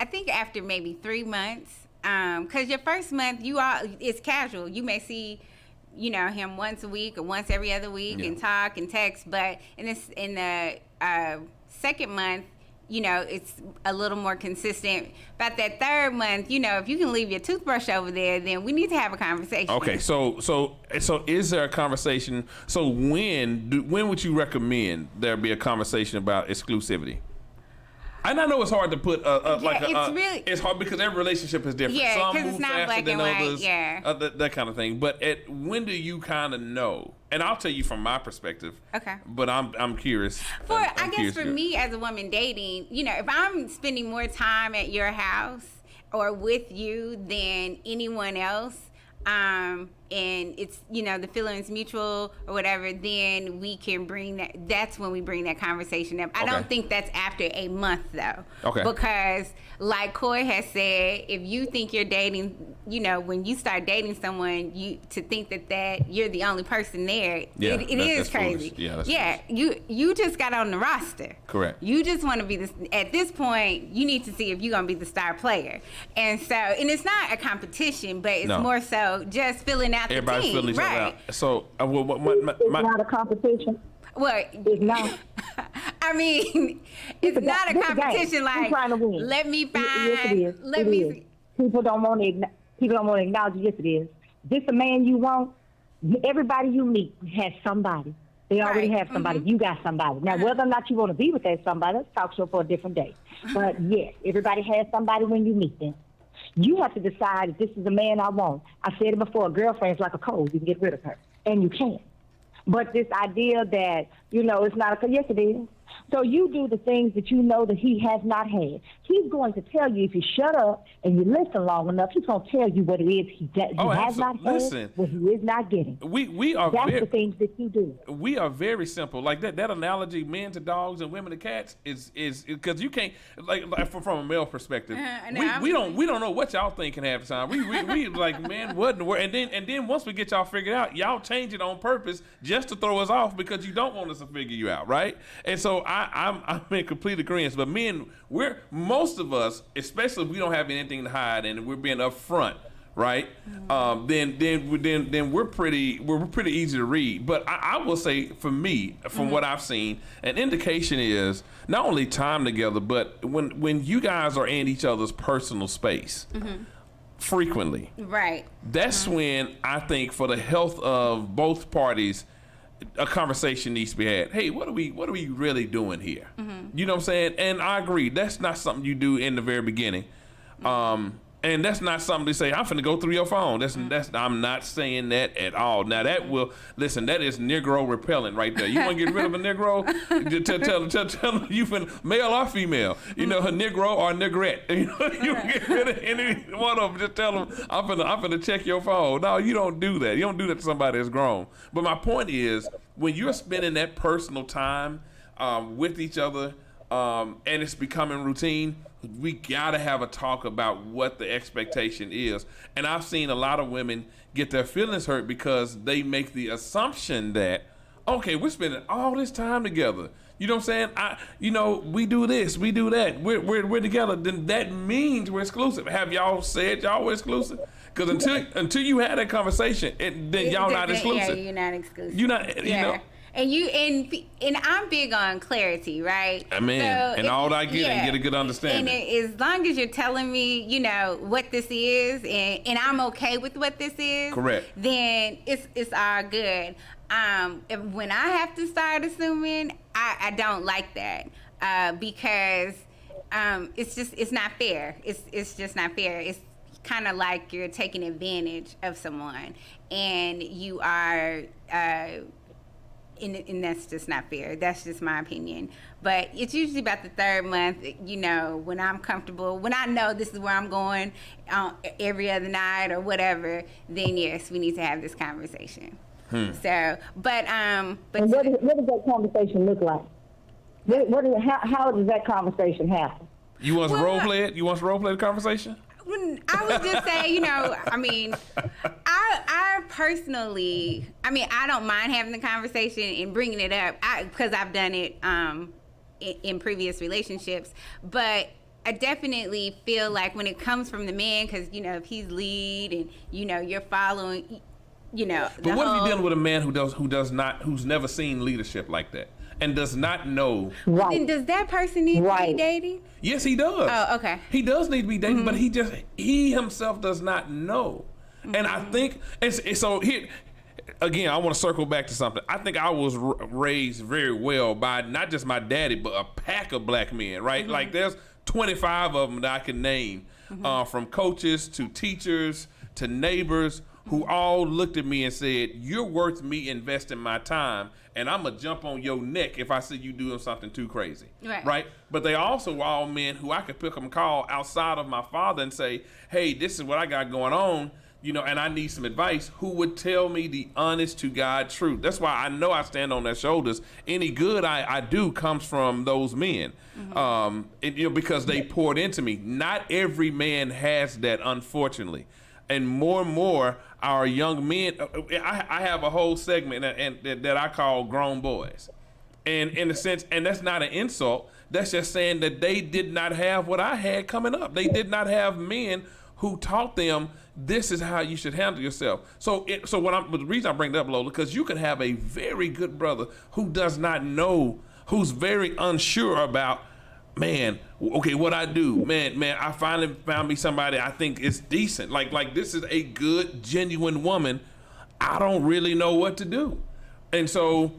I think after maybe 3 months, because your first month it's casual. You may see, him once a week or once every other week and talk and text. But in the second month, it's a little more consistent. About that third month, if you can leave your toothbrush over there, then we need to have a conversation. Okay, so is there a conversation? So when would you recommend there be a conversation about exclusivity? And I know it's hard to put it's hard because every relationship is different. Yeah, some because move it's not faster black than and white. others, Yeah, that kind of thing. But when do you kind of know? And I'll tell you from my perspective. Okay. But I'm curious. I guess for me as a woman dating, if I'm spending more time at your house or with you than anyone else, and it's the feeling's mutual or whatever, then we can bring that's when we bring that conversation up. I don't think that's after a month though. Okay. Because like Coy has said, if you think you're dating, when you start dating someone, to think that you're the only person there, it is crazy. Foolish. Yeah, that's foolish. You just got on the roster. Correct. You just want to be at this point, you need to see if you're going to be the star player. And so, and it's not a competition, but it's more so just filling out Everybody's the team. filling each other right. out. So, It's not a competition. Well, It's not. I mean, it's not a This is competition. game. Like, Who's trying to win? let me find. Yes, it is. Let It me. is. People don't want to acknowledge. Yes, it is. This the man you want. Everybody you meet has somebody. They already Right. have somebody. You got somebody. Now, whether or not you want to be with that somebody, let's talk so for a different day. But yes, everybody has somebody when you meet them. You have to decide if this is the man I want. I said it before, a girlfriend's like a cold. You can get rid of her. And you can. But this idea that, it's not yes, it is. So you do the things that you know that he has not had. He's going to tell you if you shut up and you listen long enough. He's going to tell you what it is he has not had, what he is not getting. We are That's the things that you do. We are very simple. Like that analogy, men to dogs and women to cats, is because you can't like from a male perspective. We don't know what y'all thinking half the time. We like, man, what in the world? And then once we get y'all figured out, y'all change it on purpose just to throw us off because you don't want us to figure you out, right? And so I'm in complete agreement. But men, most of us, especially if we don't have anything to hide and we're being upfront, right? Then we're pretty easy to read. But I will say, for me, from what I've seen, an indication is not only time together, but when you guys are in each other's personal space. Frequently, Right. that's when I think, for the health of both parties, a conversation needs to be had. Hey, what are we really doing here? You know what I'm saying? And I agree, that's not something you do in the very beginning. And that's not something to say, I'm finna go through your phone. I'm not saying that at all. Now that is Negro repellent right there. You want to get rid of a Negro? Tell them you finna, male or female, a Negro or negrette. You can get rid of any one of them. Just tell them, I'm finna check your phone. No, you don't do that. You don't do that to somebody that's grown. But my point is, when you're spending that personal time with each other, and it's becoming routine, we gotta have a talk about what the expectation is. And I've seen a lot of women get their feelings hurt because they make the assumption that, okay, we're spending all this time together. You know what I'm saying? We do this, we do that. We're together. Then that means we're exclusive. Have y'all said y'all were exclusive? Because until you had that conversation, then y'all not exclusive. Yeah, you're not exclusive. You're not. Yeah. And I'm big on clarity, right? I mean, and all I get and get a good understanding. And as long as you're telling me, what this is, and I'm okay with what this is, correct, then it's all good. When I have to start assuming, I don't like that because it's not fair. It's just not fair. It's kind of like you're taking advantage of someone, and you are. And that's just not fair. That's just my opinion. But it's usually about the third month, when I'm comfortable, when I know this is where I'm going every other night or whatever, then yes, we need to have this conversation. So, but And what does that conversation look like? How does that conversation happen? You want to role play it? You want to role play the conversation? I would just say, I mean, I personally, I don't mind having the conversation and bringing it up because I've done it in previous relationships. But I definitely feel like when it comes from the man, because, if he's lead and, you're following, But what if you're dealing with a man who's never seen leadership like that? And does not know. Right. Then does that person need to be dating? Yes, he does. Oh, okay. He does need to be dating, but he himself does not know. And I think, so here, again, I want to circle back to something. I think I was raised very well by not just my daddy, but a pack of black men, right? Like there's 25 of them that I can name, from coaches to teachers to neighbors, who all looked at me and said, "You're worth me investing my time, and I'm going to jump on your neck if I see you doing something too crazy." Right? But they also were all men who I could pick up and call outside of my father and say, "Hey, this is what I got going on, and I need some advice," who would tell me the honest to God truth. That's why I know I stand on their shoulders. Any good I do comes from those men, because they poured into me. Not every man has that, unfortunately. And more our young men, I have a whole segment that I call grown boys. And in a sense, and that's not an insult, that's just saying that they did not have what I had coming up. They did not have men who taught them this is how you should handle yourself. So the reason I bring that up, Lola, because you can have a very good brother who does not know, who's very unsure about, man, okay, what I do, man, I finally found me somebody I think is decent. Like this is a good, genuine woman. I don't really know what to do. And so,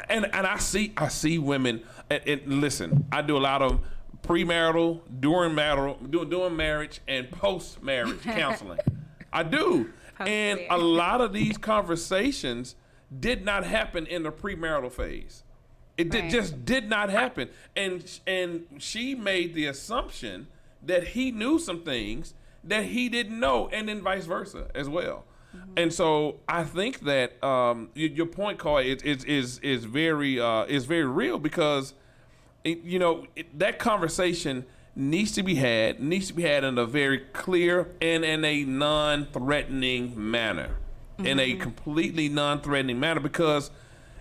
and I see women, and listen, I do a lot of premarital, during marriage, and post-marriage counseling. I do. And a lot of these conversations did not happen in the premarital phase. It just did not happen. And she made the assumption that he knew some things that he didn't know, and then vice versa as well. And so I think that your point, Coy, is very real, because that conversation needs to be had in a very clear and in a non-threatening manner, in a completely non-threatening manner, because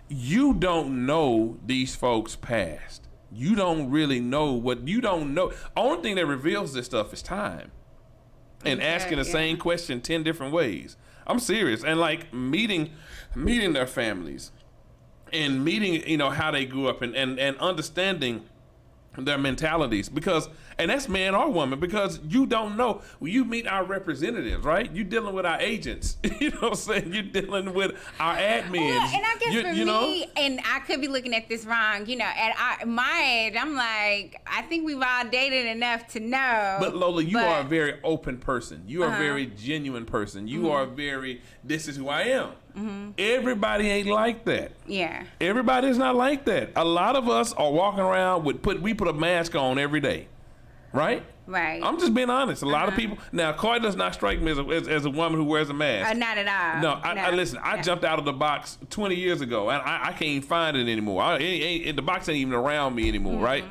you don't know these folks' past. You don't really know what you don't know. Only thing that reveals this stuff is time, and asking the same question 10 different ways. I'm serious. And like meeting their families and meeting, how they grew up, and understanding their mentalities, and that's man or woman, because you don't know. When you meet our representatives, right? You're dealing with our agents. You know what I'm saying? You're dealing with our admins. Well, and I guess for me, and I could be looking at this wrong, at my age, I'm like, I think we've all dated enough to know. But Lola, you are a very open person. You are a very genuine person. You are this is who I am. Everybody ain't like that. Yeah. Everybody is not like that. A lot of us are walking around we put a mask on every day. Right? Right. I'm just being honest. A lot of people. Now, Coy does not strike me as a woman who wears a mask. Not at all. No, I listen. I jumped out of the box 20 years ago, and I can't even find it anymore. The box ain't even around me anymore, right?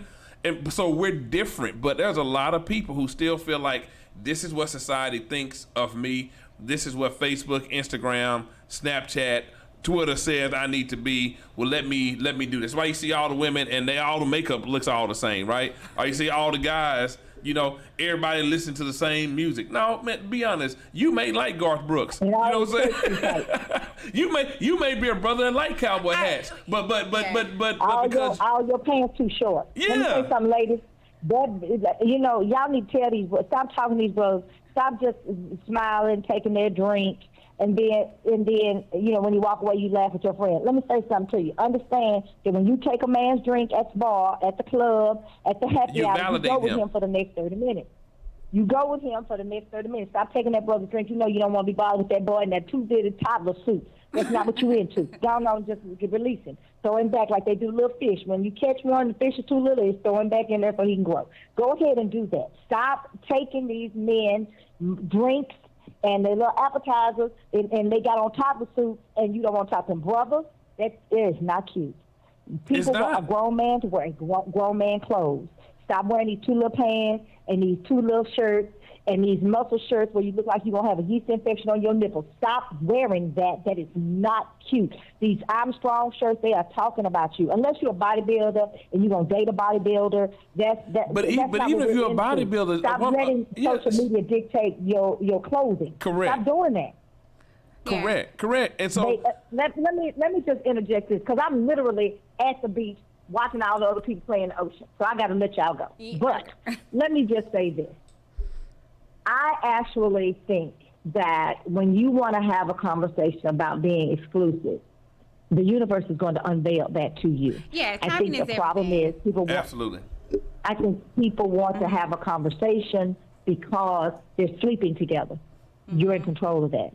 And so we're different, but there's a lot of people who still feel like this is what society thinks of me. This is what Facebook, Instagram, Snapchat, Twitter says I need to be. Well, let me do this. Why you see all the women and all the makeup looks all the same, right? Or you see all the guys, everybody listen to the same music. No, man, be honest. You may like Garth Brooks. You know what I'm saying? you may be a brother and like cowboy hats, but because all your pants too short. Yeah. Let me say something, ladies. Y'all need to tell these brothers, stop talking to these brothers. Stop just smiling, taking their drink, and then when you walk away, you laugh at your friend. Let me say something to you. Understand that when you take a man's drink at the bar, at the club, at the happy hour, you go with him for the next 30 minutes. You go with him for the next 30 minutes. Stop taking that brother's drink. You know you don't want to be bothered with that boy in that two-bitted toddler suit. That's not what you into. Don't just release him. Throw him back like they do little fish. When you catch one, the fish is too little, it's throw him back in there so he can grow. Go ahead and do that. Stop taking these men drinks and their little appetizers, and they got on top of suits, and you don't want to talk to them. Brothers, that is not cute. People want a grown man to wear grown man clothes. Stop wearing these 2 little pants and these 2 little shirts and these muscle shirts where you look like you're going to have a yeast infection on your nipples. Stop wearing that. That is not cute. These Armstrong shirts, they are talking about you. Unless you're a bodybuilder and you're going to date a bodybuilder, But even if you're a bodybuilder... Stop letting social media dictate your clothing. Correct. Stop doing that. Correct. And so... Let me just interject this, because I'm literally at the beach watching all the other people play in the ocean. So I got to let y'all go. Yeah. But let me just say this. I actually think that when you want to have a conversation about being exclusive, the universe is going to unveil that to you. Yeah, I think the problem is people want, Absolutely. I think people want to have a conversation because they're sleeping together. You're in control of that.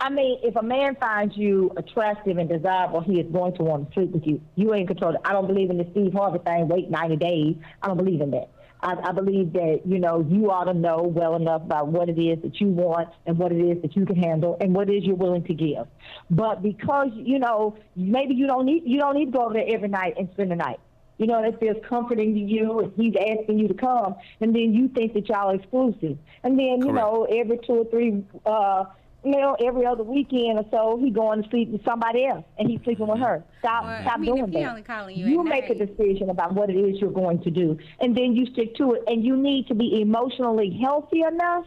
I mean, if a man finds you attractive and desirable, he is going to want to sleep with you. You ain't in control. I don't believe in the Steve Harvey thing, wait 90 days. I don't believe in that. I believe that, you ought to know well enough about what it is that you want and what it is that you can handle and what it is you're willing to give. But because, maybe you don't need to go over there every night and spend the night. That feels comforting to you, and he's asking you to come, and then you think that y'all are exclusive. And then, every 2 or 3 every other weekend or so, he going to sleep with somebody else, and he's sleeping with her. Stop doing that. You make a decision about what it is you're going to do, and then you stick to it. And you need to be emotionally healthy enough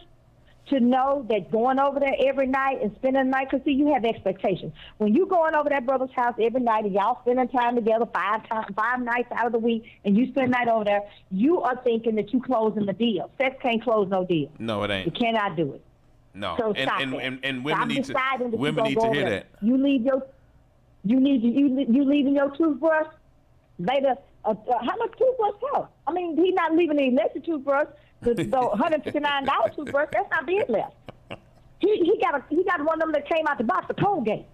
to know that going over there every night and spending the night, because see, you have expectations. When you going over that brother's house every night and y'all spending time together 5 nights out of the week, and you spend the night over there, you are thinking that you closing the deal. Sex can't close no deal. No, it ain't. You cannot do it. No, so and women need to hear that. You leaving your toothbrush, later. How much toothbrush cost? I mean, he's not leaving the electric toothbrush, the $159 toothbrush. That's not being left. He got one of them that came out the box, the Colgate.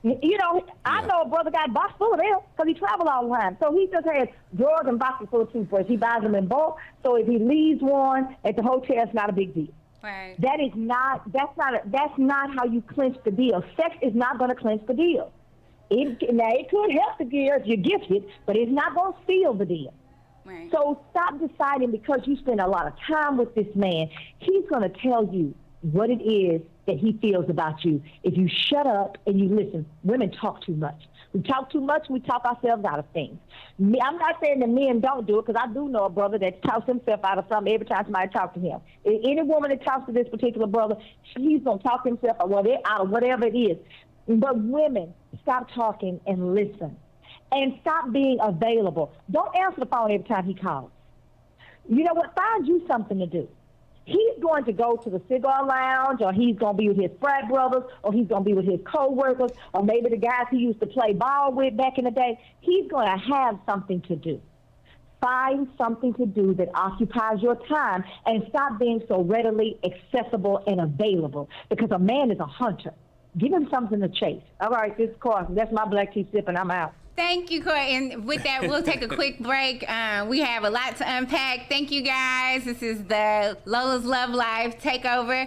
I know a brother got a box full of them because he travel all the time. So he just has drawers and boxes full of toothbrush. He buys them in bulk. So if he leaves one at the hotel, it's not a big deal. Right. That's not how you clinch the deal. Sex is not going to clinch the deal. It could help the deal if you're gifted, but it's not going to seal the deal. Right. So stop deciding because you spend a lot of time with this man. He's going to tell you what it is that he feels about you. If you shut up and you listen, women talk too much. We talk too much, we talk ourselves out of things. I'm not saying that men don't do it, because I do know a brother that talks himself out of something every time somebody talks to him. Any woman that talks to this particular brother, he's going to talk himself out of whatever it is. But women, stop talking and listen. And stop being available. Don't answer the phone every time he calls. You know what? Find you something to do. He's going to go to the cigar lounge, or he's going to be with his frat brothers, or he's going to be with his co-workers, or maybe the guys he used to play ball with back in the day. He's going to have something to do. Find something to do that occupies your time, and stop being so readily accessible and available, because a man is a hunter. Give him something to chase. All right, this is Carson. That's my black tea sip, and I'm out. Thank you, Corey. And with that, we'll take a quick break. We have a lot to unpack. Thank you, guys. This is the Lola'S Love Live Takeover.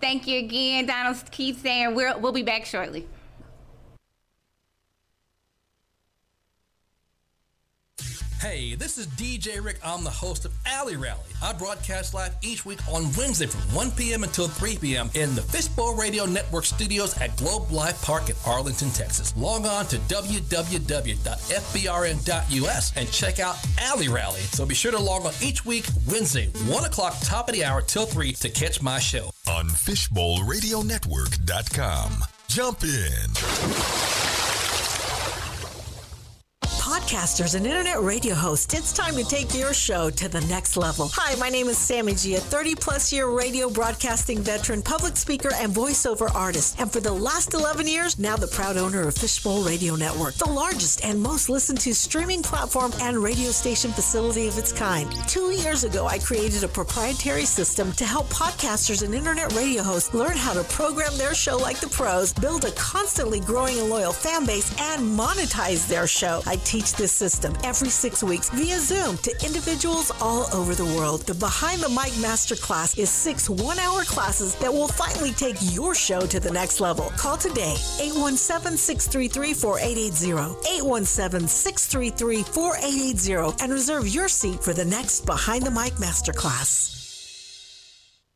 Thank you again. Donald keeps saying we'll be back shortly. Hey, this is DJ Rick. I'm the host of Alley Rally. I broadcast live each week on Wednesday from 1 p.m. until 3 p.m. in the Fishbowl Radio Network studios at Globe Life Park in Arlington, Texas. Log on to www.fbrn.us and check out Alley Rally. So be sure to log on each week, Wednesday, 1 o'clock, top of the hour till 3 to catch my show. On FishbowlRadioNetwork.com. Jump in. Podcasters and internet radio hosts, it's time to take your show to the next level. Hi, my name is Sammy G, a 30-plus year radio broadcasting veteran, public speaker, and voiceover artist. And for the last 11 years, now the proud owner of Fishbowl Radio Network, the largest and most listened to streaming platform and radio station facility of its kind. 2 years ago, I created a proprietary system to help podcasters and internet radio hosts learn how to program their show like the pros, build a constantly growing and loyal fan base, and monetize their show. I teach this system every 6 weeks via Zoom to individuals all over the world. The Behind the Mic Masterclass is 6 one-hour classes that will finally take your show to the next level. Call today, 817-633-4880, 817-633-4880, and reserve your seat for the next Behind the Mic Masterclass.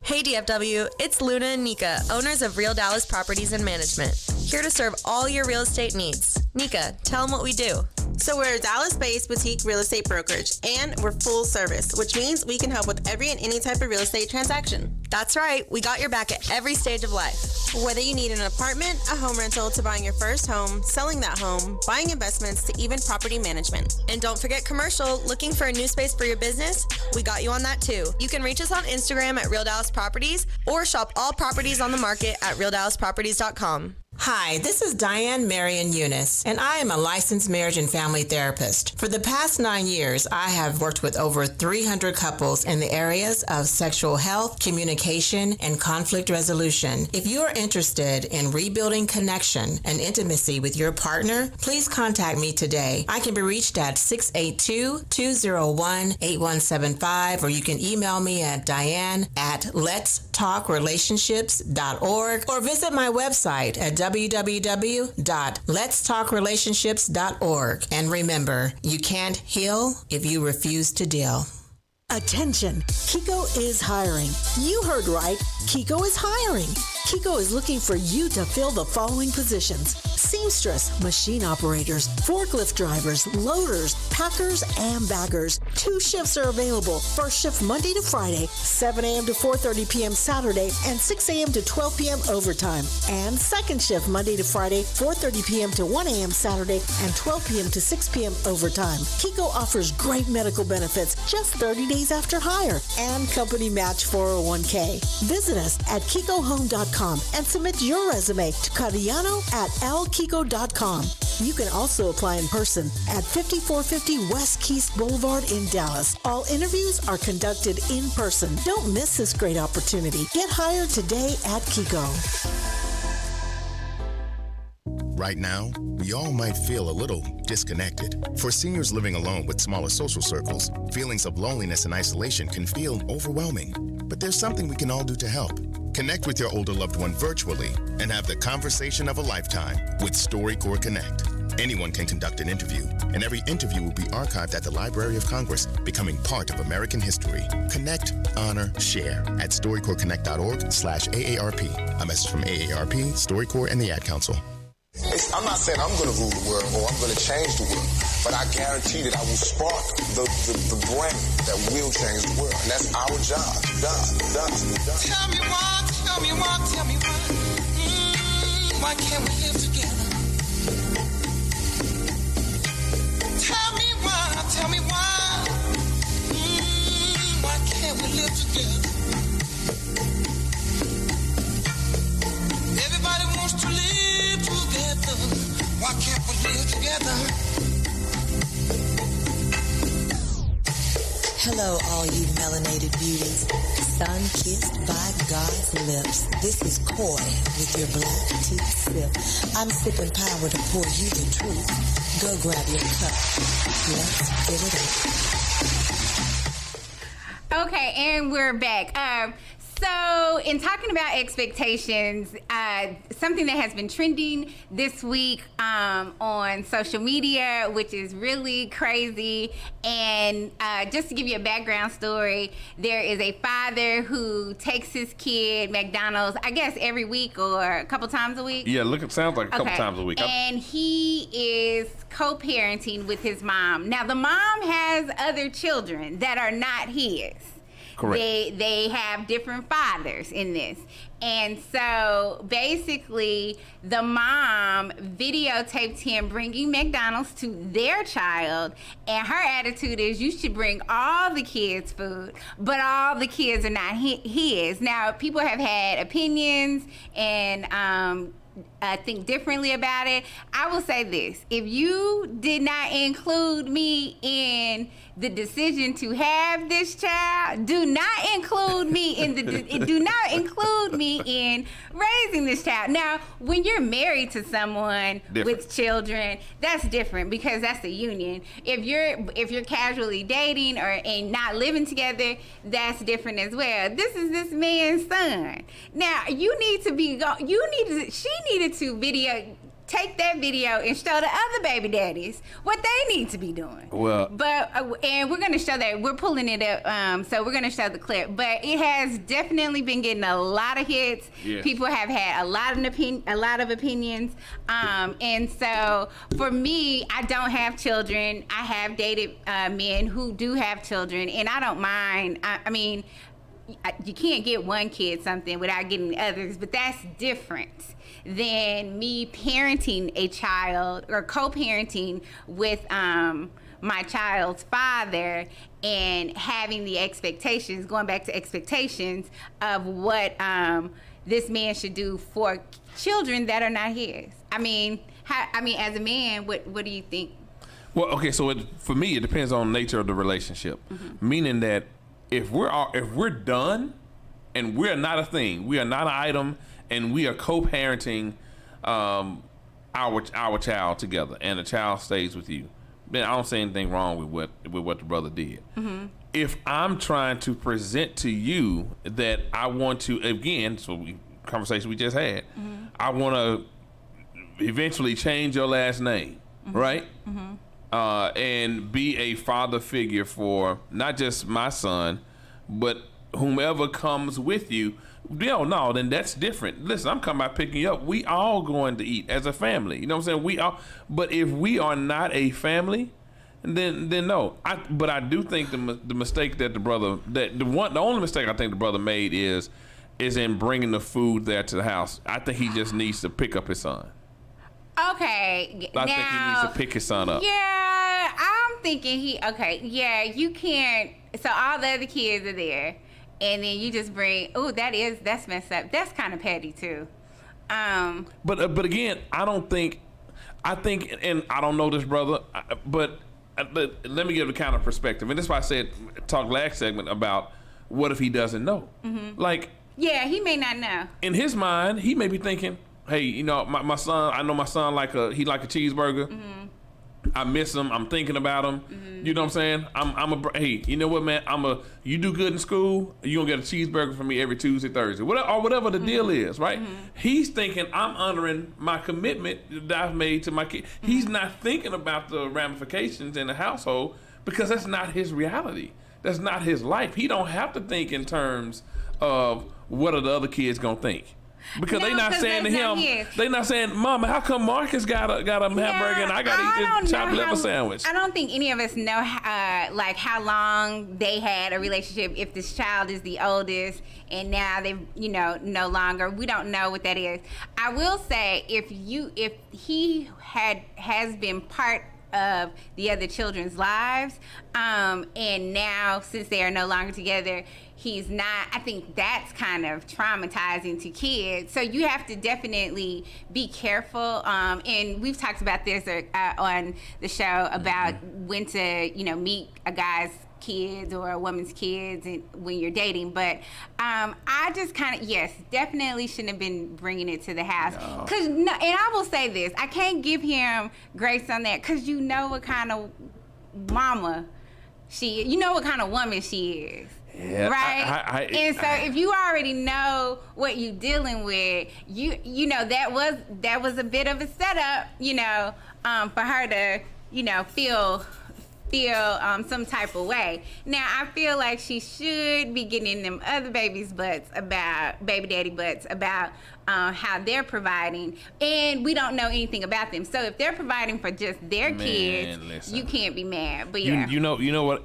Hey DFW, it's Luna and Nika, owners of Real Dallas Properties and Management, here to serve all your real estate needs. Nika, tell them what we do. So we're a Dallas-based boutique real estate brokerage, and we're full service, which means we can help with every and any type of real estate transaction. That's right, we got your back at every stage of life. Whether you need an apartment, a home rental, to buying your first home, selling that home, buying investments, to even property management. And don't forget commercial, looking for a new space for your business? We got you on that too. You can reach us on Instagram at Real Dallas Properties or shop all properties on the market at RealDallasProperties.com. Hi, this is Diane Marion Eunice, and I am a licensed marriage and family therapist. For the past 9 years, I have worked with over 300 couples in the areas of sexual health, communication, and conflict resolution. If you are interested in rebuilding connection and intimacy with your partner, please contact me today. I can be reached at 682-201-8175, or you can email me at diane@letstalkrelationships.org, or visit my website at www.letstalkrelationships.org. And remember, you can't heal if you refuse to deal. Attention, Kiko is hiring. You heard right, Kiko is hiring. Kiko is looking for you to fill the following positions: seamstress, machine operators, forklift drivers, loaders, packers, and baggers. 2 shifts are available. First shift Monday to Friday, 7 a.m. to 4:30 p.m. Saturday, and 6 a.m. to 12 p.m. overtime. And second shift Monday to Friday, 4:30 p.m. to 1 a.m. Saturday, and 12 p.m. to 6 p.m. overtime. Kiko offers great medical benefits just 30 days after hire and company match 401k. Visit us at KikoHome.com and submit your resume to Cadiano@lkiko.com. You can also apply in person at 5450 West Keith Boulevard in Dallas. All interviews are conducted in person. Don't miss this great opportunity. Get hired today at Kiko. Right now, we all might feel a little disconnected. For seniors living alone with smaller social circles, feelings of loneliness and isolation can feel overwhelming. But there's something we can all do to help. Connect with your older loved one virtually and have the conversation of a lifetime with StoryCorps Connect. Anyone can conduct an interview, and every interview will be archived at the Library of Congress, becoming part of American history. Connect, honor, share at StoryCorpsConnect.org/AARP. A message from AARP, StoryCorps, and the Ad Council. I'm not saying I'm going to rule the world or I'm going to change the world, but I guarantee that I will spark the brain that will change the world. And that's our job. Tell me why. Why can't we live together? Tell me why. Why can't we live together? Everybody wants to live together. Why can't we live together? Hello, all you melanated beauties, sun-kissed by God's lips. This is Coy with your black tea sip. I'm sipping power to pour you the truth. Go grab your cup. Let's fill it up. Okay, and we're back. So, in talking about expectations, something that has been trending this week on social media, which is really crazy, and just to give you a background story, there is a father who takes his kid McDonald's, I guess every week or a couple times a week. Yeah, it sounds like a couple times a week. And he is co-parenting with his mom. Now, the mom has other children that are not his. Correct. They have different fathers in this. And so basically the mom videotaped him bringing McDonald's to their child, and her attitude is you should bring all the kids food, but all the kids are not his. Now, people have had opinions and think differently about it. I will say this: if you did not include me in the decision to have this child, do not include me in raising this child. Now, when you're married to someone with children, that's different because that's a union. If you're casually dating and not living together, that's different as well. This is this man's son. Now, she needed to take that video and show the other baby daddies what they need to be doing. Well, but and we're gonna show that. We're pulling it up, so we're gonna show the clip. But it has definitely been getting a lot of hits. Yes. People have had a lot of opinions, and so for me, I don't have children. I have dated men who do have children, and I don't mind. I mean, you can't get one kid something without getting the others, but that's different than me parenting a child or co-parenting with my child's father and having the expectations, going back to expectations of what this man should do for children that are not his. I mean, as a man, what do you think? Well, okay, so for me, it depends on the nature of the relationship, meaning that if we're done and we're not a thing, we are not an item, and we are co-parenting our child together, and the child stays with you, then I don't see anything wrong with what the brother did. If I'm trying to present to you that I want to, again, conversation we just had, I want to eventually change your last name, right? And be a father figure for not just my son, but whomever comes with you. No, then that's different. Listen, I'm coming by picking you up. We all going to eat as a family. You know what I'm saying? We all. But if we are not a family, then no. But I do think the mistake that the only mistake I think the brother made is in bringing the food there to the house. I think he just needs to pick up his son. Okay. I think he needs to pick his son up. Yeah, I'm thinking you can't. So all the other kids are there. And then you just bring, that's messed up. That's kind of petty too. But again, I think, and I don't know this brother, but let me give a kind of perspective. And that's why I said, talk last segment about what if he doesn't know? Like, yeah, he may not know. In his mind, he may be thinking, hey, my son, I know my son he like a cheeseburger. I miss him. I'm thinking about him. You know what I'm saying? Hey, you know what, man? You do good in school, you gonna get a cheeseburger from me every Tuesday, Thursday, whatever the deal is, right? He's thinking I'm honoring my commitment that I've made to my kid. He's not thinking about the ramifications in the household because that's not his reality. That's not his life. He don't have to think in terms of what are the other kids gonna think. Because they not saying to him, they not saying, Mama, how come Marcus got a hamburger and I got to eat this chopped liver sandwich? I don't think any of us know how long they had a relationship. If this child is the oldest and now they no longer, we don't know what that is. I will say if he has been part of the other children's lives, and now since they are no longer together, he's not. I think that's kind of traumatizing to kids. So you have to definitely be careful. And we've talked about this on the show about when to meet a guy's kids or a woman's kids and when you're dating. But I just kind of definitely shouldn't have been bringing it to the house. And I will say this, I can't give him grace on that because you know what kind of mama she is. You know what kind of woman she is. Yeah, right. And so if you already know what you're dealing with, you know that was a bit of a setup, for her to feel some type of way. Now I feel like she should be getting in them other baby daddy butts about how they're providing, and we don't know anything about them. So if they're providing for just their kids, listen, you can't be mad. But you know what?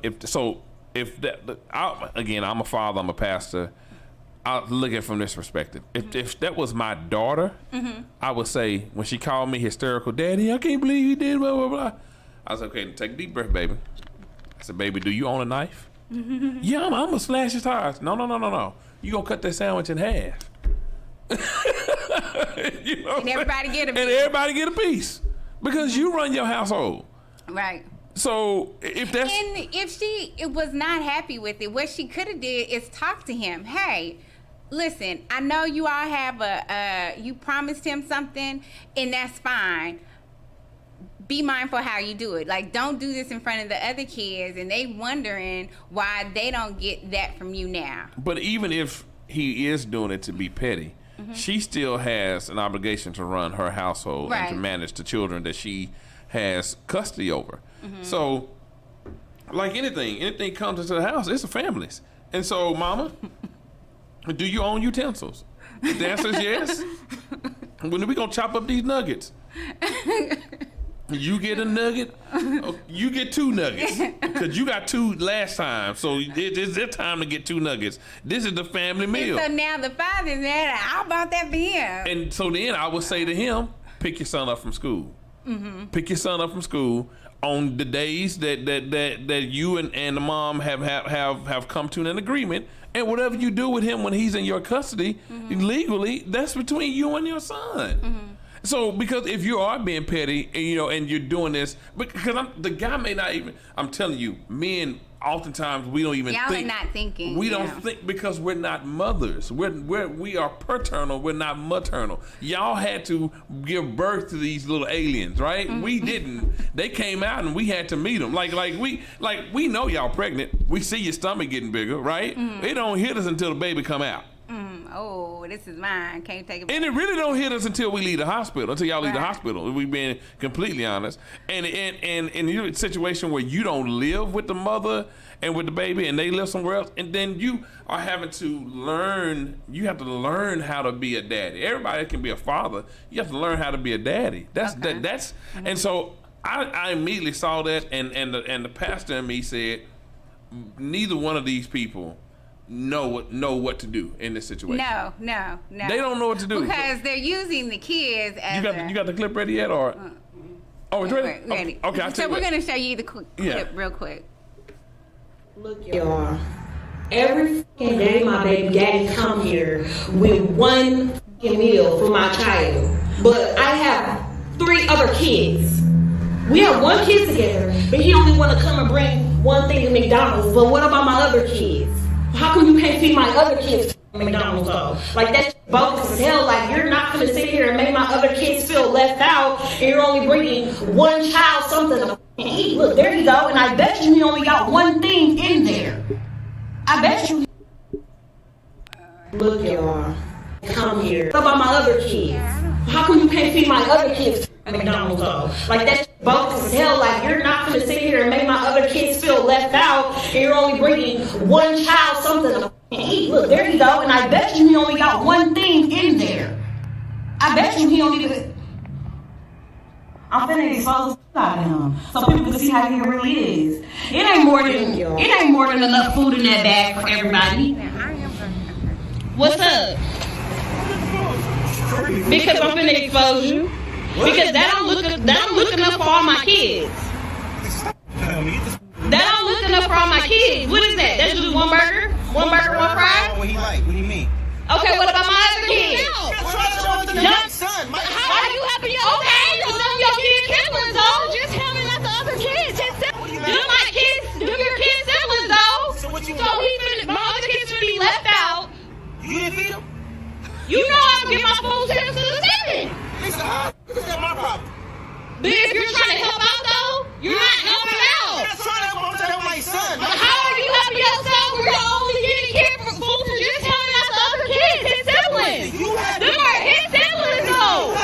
If I'm a father, I'm a pastor, I'll look at it from this perspective. If that was my daughter, I would say, when she called me hysterical, Daddy, I can't believe you did blah, blah, blah. I was like, okay, take a deep breath, baby. I said, baby, do you own a knife? Yeah, I'm going to slash his tires. No. You going to cut that sandwich in half. And everybody get a piece. And everybody get a piece. Because you run your household. Right. So if that's and if she was not happy with it, what she could have did is talk to him. Hey, listen, I know you all have you promised him something, and that's fine. Be mindful how you do it. Like, don't do this in front of the other kids, and they wondering why they don't get that from you now. But even if he is doing it to be petty, she still has an obligation to run her household and to manage the children that she has custody over. So, like anything comes into the house, it's a family's. And so, Mama, do you own utensils? The answer is yes. When are we gonna chop up these nuggets? You get a nugget, you get 2 nuggets. Because you got 2 last time. So it's their time to get 2 nuggets. This is the family meal. And so now the father's mad. I bought that for him. And so then I would say to him, pick your son up from school. Pick your son up from school on the days that you and the mom have come to an agreement. And whatever you do with him when he's in your custody, legally, that's between you and your son. So, because if you are being petty, and you're doing this, because the guy may not even, I'm telling you, men, oftentimes we don't even Y'all think. are not thinking. We don't think because we're not mothers. We are paternal, we're not maternal. Y'all had to give birth to these little aliens, right? We didn't. They came out and we had to meet them. Like we know y'all pregnant. We see your stomach getting bigger, right? It don't hit us until the baby come out. Oh, this is mine. Can't take it back. And it really don't hit us until we leave the hospital, until y'all leave the hospital. We being completely honest. And you're in a situation where you don't live with the mother and with the baby, and they live somewhere else, and then you are having to learn. You have to learn how to be a daddy. Everybody can be a father. You have to learn how to be a daddy. That's. And so I immediately saw that, and the pastor and me said, neither one of these people know what to do in this situation. No. They don't know what to do because they're using the kids as you got the clip ready yet, or? Oh, it's ready. Ready. Okay. So we're gonna show you the clip real quick. Look, y'all. Every fucking day my baby daddy come here with one fucking meal for my child, but I have 3 other kids. We have 1 kid together, but he only want to come and bring one thing to McDonald's. But what about my other kids? How come you can't feed my other kids McDonald's though? Like, that's bogus as hell. Like, you're not gonna sit here and make my other kids feel left out, and you're only bringing one child something to eat. Look, there you go. And I bet you he only got 1 thing in there. I bet you. Look, y'all. Come here. What about my other kids? How come you can't feed my other kids McDonald's though? Like, that's bogus as hell. Like, you're not gonna sit here and make my other kids feel left out, and you're only bringing one child something to eat. Look, there you go. And I bet you he only got 1 thing in there. I bet you he only. I'm finna expose the out of him so people can see how he really is. It ain't more than enough food in that bag for everybody. What's up? Because I'm finna expose you. Because that don't look enough for all my kids. That don't look enough for all my kids. What is that? That's just 1 burger? 1 burger, 1 fry? What he like? What do you mean? Okay, what about my other kids? How are you helping your your kids' siblings though? Just helping out the other kids. Do your kids' siblings though? So my other kids should be left out. You didn't feed them? You know I'm gonna get my food stamps to the city. Listen, that's my problem. But if you're trying to help out though, you're not helping out. I'm not trying to help. I'm trying to help my son. How are you helping yourself? We're only getting care for food for just helping out the other kids, his siblings. Them are his siblings though.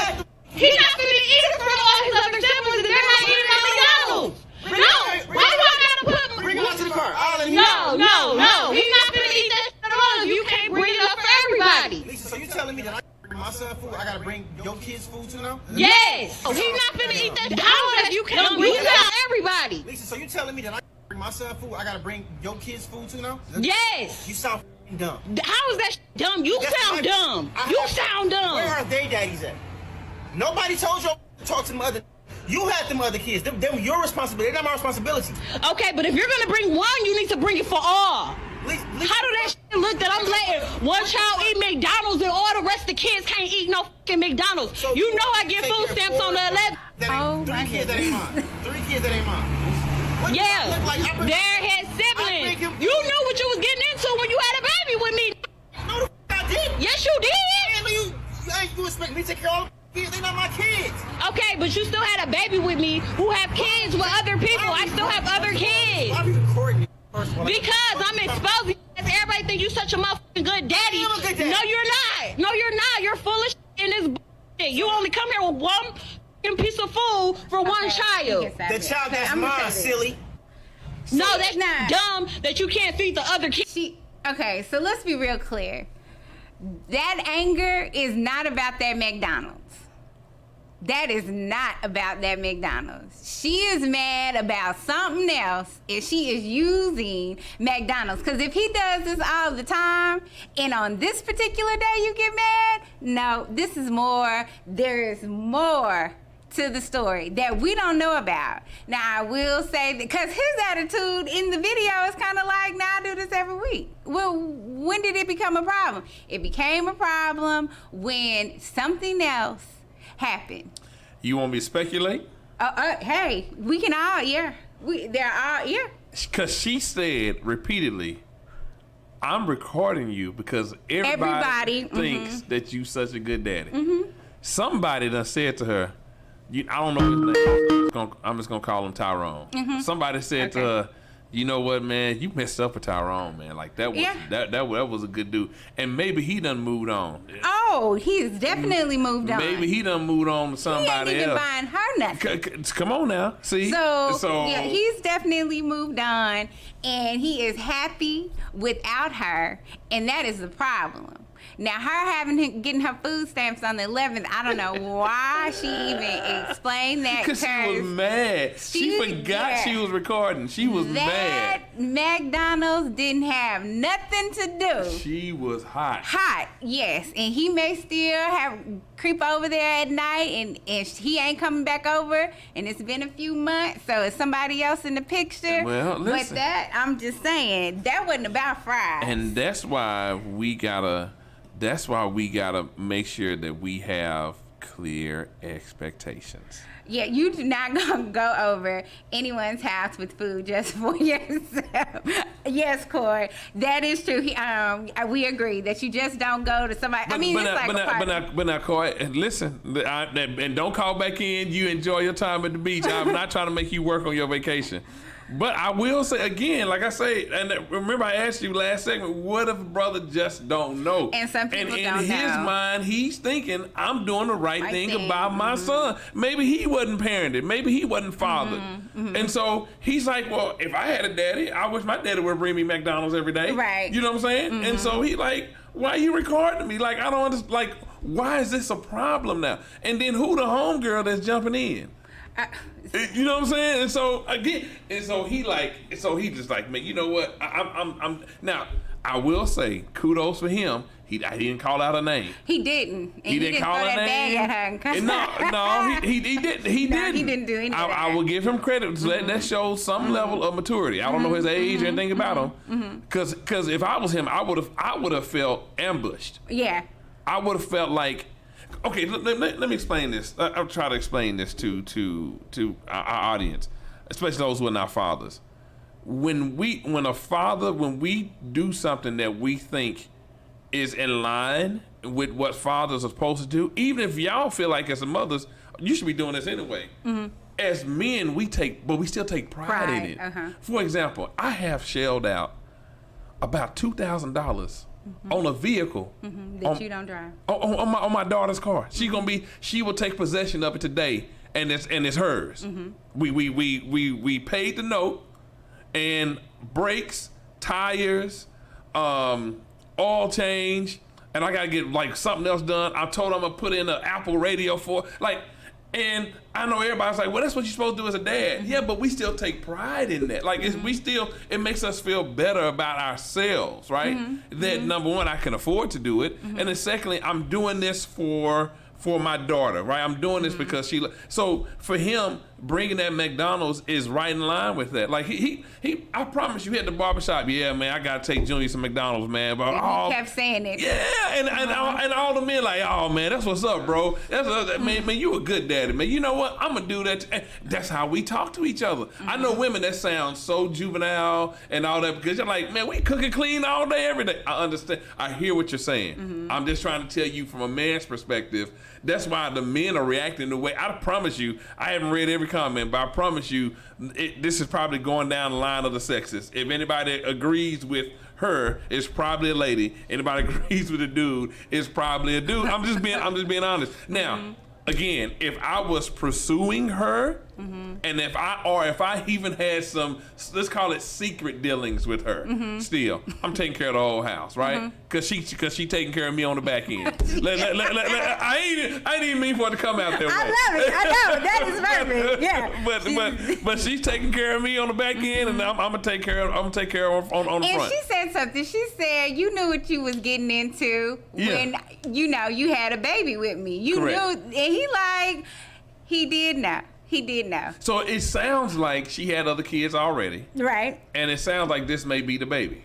He's not gonna eat it from all his other siblings and they're not eating at McDonald's. No, why do I gotta put? Bring him out to the car. No. He's not gonna eat that shit at all. You can't bring it up for everybody. Lisa, so you telling me that I bring my son food? I gotta bring your kids food too now? Yes. He's not gonna eat that. How that you can't bring it up everybody? Lisa, so you telling me that I bring my son food? I gotta bring your kids food too now? Yes. You sound dumb. How is that dumb? You sound dumb. You sound dumb. Where are their daddies at? Nobody told you to talk to them other. You had them other kids. Them your responsibility. They're not my responsibility. Okay, but if you're gonna bring one, you need to bring it for all. How do that shit look that I'm letting one child eat McDonald's and all the rest of the kids can't eat no fucking McDonald's? So you know I get food stamps on the 11th. Three kids that ain't mine. 3 kids that ain't mine. What do Yeah, I look like? they're his siblings. You knew what you was getting into when you had a baby with me. No, the I did. Yes, you did. Man, you expect me to take care of all the kids? They're not my kids. Okay, but you still had a baby with me who have kids with other people. I still have other kids. Why are you recording me? Because I'm exposing you. Everybody think you such a motherfucking good daddy. I'm a good daddy. No, you're not. No, you're not. You're full of shit in this bullshit. You only come here with one piece of food for one child. The child that's mine, silly. No, that's not dumb that you can't feed the other kids. Okay, so let's be real clear. That anger is not about that McDonald's. That is not about that McDonald's. She is mad about something else, and she is using McDonald's. Because if he does this all the time, and on this particular day you get mad, no, this is more. There is more to the story that we don't know about. Now, I will say, because his attitude in the video is kind of like, nah, I do this every week. Well, when did it become a problem? It became a problem when something else happened. You want me to speculate? Hey, we can all, they're all, Because she said repeatedly, I'm recording you because everybody thinks that you such a good daddy. Somebody done said to her, I don't know his name. I'm just gonna call him Tyrone. Somebody said to her, you know what, man, you messed up with Tyrone, man. Like that was that was a good dude, and maybe he done moved on. Oh, he's definitely moved on. Maybe he done moved on to somebody else. He ain't even buying her nothing. Come on now, see. So yeah, he's definitely moved on, and he is happy without her, and that is the problem. Now, her getting her food stamps on the 11th, I don't know why she even explained that. Because she was mad. She forgot she was recording. She was mad. McDonald's didn't have nothing to do. She was hot. Hot, yes. And he may still creep over there at night, and he ain't coming back over, and it's been a few months, so it's somebody else in the picture. Well, listen. But that, I'm just saying, that wasn't about fries. And that's why we gotta make sure that we have clear expectations. Yeah, you do not gonna go over anyone's house with food just for yourself. Yes, Corey, that is true. We agree that you just don't go to somebody. But now, Corey, listen, and don't call back in. You enjoy your time at the beach. I'm not trying to make you work on your vacation. But I will say again, like I say, and remember I asked you last segment, what if a brother just don't know? And some people don't know. And in his mind, he's thinking, I'm doing the right thing about my son. Maybe he wasn't parented. Maybe he wasn't fathered. And so he's like, well, if I had a daddy, I wish my daddy would bring me McDonald's every day. Right. You know what I'm saying? And so he like, why are you recording me? Like, I don't understand. Like, why is this a problem now? And then who the homegirl that's jumping in? You know what I'm saying? And so again, he just like, man, you know what? I'm now. I will say, kudos for him. He didn't call out her name. He didn't. And he didn't call throw her that name. bag at her. No, he didn't. He didn't. He didn't do anything. I will give him credit. So that shows some level of maturity. I don't know his age or anything about him. Because if I was him, I would have felt ambushed. Yeah. I would have felt like. Okay, let me explain this. I'll try to explain this to our audience, especially those who are not fathers. When we do something that we think is in line with what fathers are supposed to do, even if y'all feel like as mothers, you should be doing this anyway. As men, we still take pride in it. For example, I have shelled out about $2,000 on a vehicle that you don't drive on my daughter's car. She will take possession of it today, and it's hers. We paid the note, and brakes, tires, oil change, and I gotta get like something else done. I told her I'm gonna put in an Apple radio for like. And I know everybody's like, well, that's what you're supposed to do as a dad. Yeah, but we still take pride in that. Like, it makes us feel better about ourselves, right? That number one, I can afford to do it. And then secondly, I'm doing this for my daughter, right? I'm doing this because so for him, bringing that McDonald's is right in line with that. Like he I promise you, he at the barbershop. Yeah, man, I gotta take Junior some McDonald's, man. But he kept saying it. Yeah, and all the men like, oh man, that's what's up, bro. Man, you a good daddy, man. You know what? I'm gonna do that. That's how we talk to each other. I know women that sound so juvenile and all that because you're like, man, we cook and clean all day, every day. I understand. I hear what you're saying. I'm just trying to tell you from a man's perspective. That's why the men are reacting the way. I promise you, I haven't read every comment, but I promise you, this is probably going down the line of the sexes. If anybody agrees with her, it's probably a lady. Anybody agrees with a dude, it's probably a dude. I'm just being honest. Now, again, if I was pursuing her, and if I even had some, let's call it secret dealings with her, still, I'm taking care of the whole house, right? Cause she taking care of me on the back end. I ain't even mean for it to come out that way. I love it. I know that is perfect. Yeah. But she's taking care of me on the back end, and I'm gonna take care of her on the front. And she said something. She said you knew what you was getting into when you had a baby with me. You Correct. knew, and he did know. He did know. So it sounds like she had other kids already. Right. And it sounds like this may be the baby.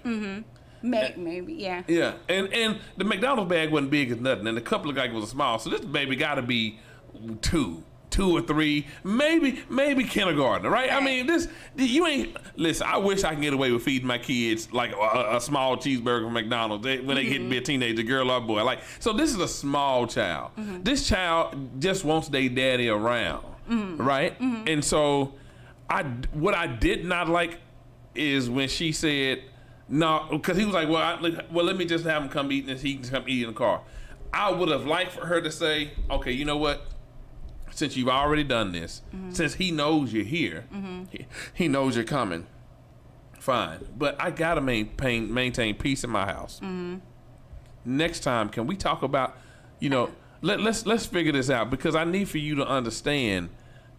Maybe, yeah. Yeah. And the McDonald's bag wasn't big as nothing. And the couple of guys was small. So this baby got to be two or three, maybe kindergarten, right? I mean, you ain't, listen, I wish I can get away with feeding my kids like a small cheeseburger from McDonald's when they get to be a teenager, girl or boy. Like, so this is a small child. This child just wants their daddy around. Right? And so what I did not like is when she said no, because he was like, well, let me just have him come eat, and he can come eat in the car. I would have liked for her to say, okay, you know what? Since you've already done this, since he knows you're here, he knows you're coming, fine. But I gotta maintain peace in my house. Next time, can we talk about, let's figure this out, because I need for you to understand,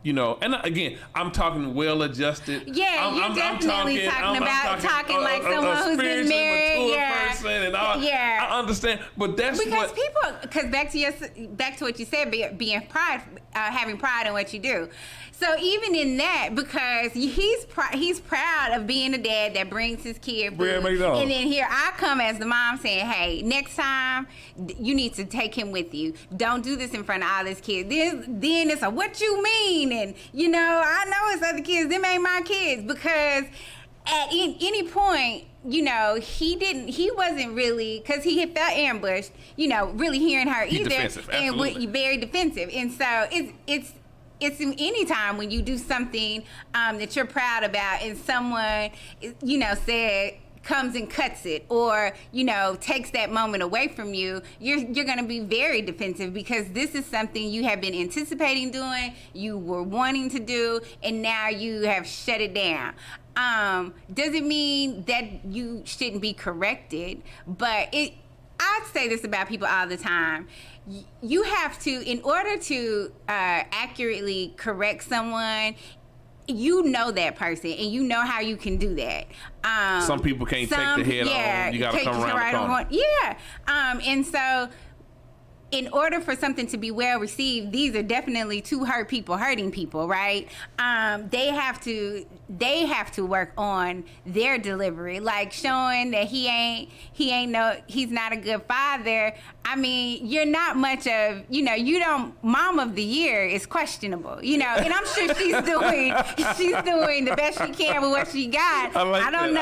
and again, I'm talking well-adjusted. Yeah, you're definitely talking like someone who's been married. Yeah, person and all. Yeah, I understand, but that's because back to what you said, being having pride in what you do. So even in that, because he's proud of being a dad that brings his kid food, and then here I come as the mom saying, hey, next time you need to take him with you. Don't do this in front of all his kids. Then it's what you mean? And I know it's other kids. Them ain't my kids. Because at any point, he wasn't really, because he had felt ambushed, really hearing her either. Defensive, and very defensive. And so it's any time when you do something that you're proud about and someone, comes and cuts it or, takes that moment away from you, you're going to be very defensive, because this is something you have been anticipating doing, you were wanting to do, and now you have shut it down. Doesn't mean that you shouldn't be corrected, but I'd say this about people all the time. You have to, in order to accurately correct someone, that person, and you know how you can do that. Some people can't take the head on. You got to come around the corner. Yeah. And so in order for something to be well received, these are definitely two hurt people hurting people, right? They have to work on their delivery, like showing that he's not a good father. I mean, you're not much of, mom of the year is questionable, and I'm sure she's doing the best she can with what she got. I don't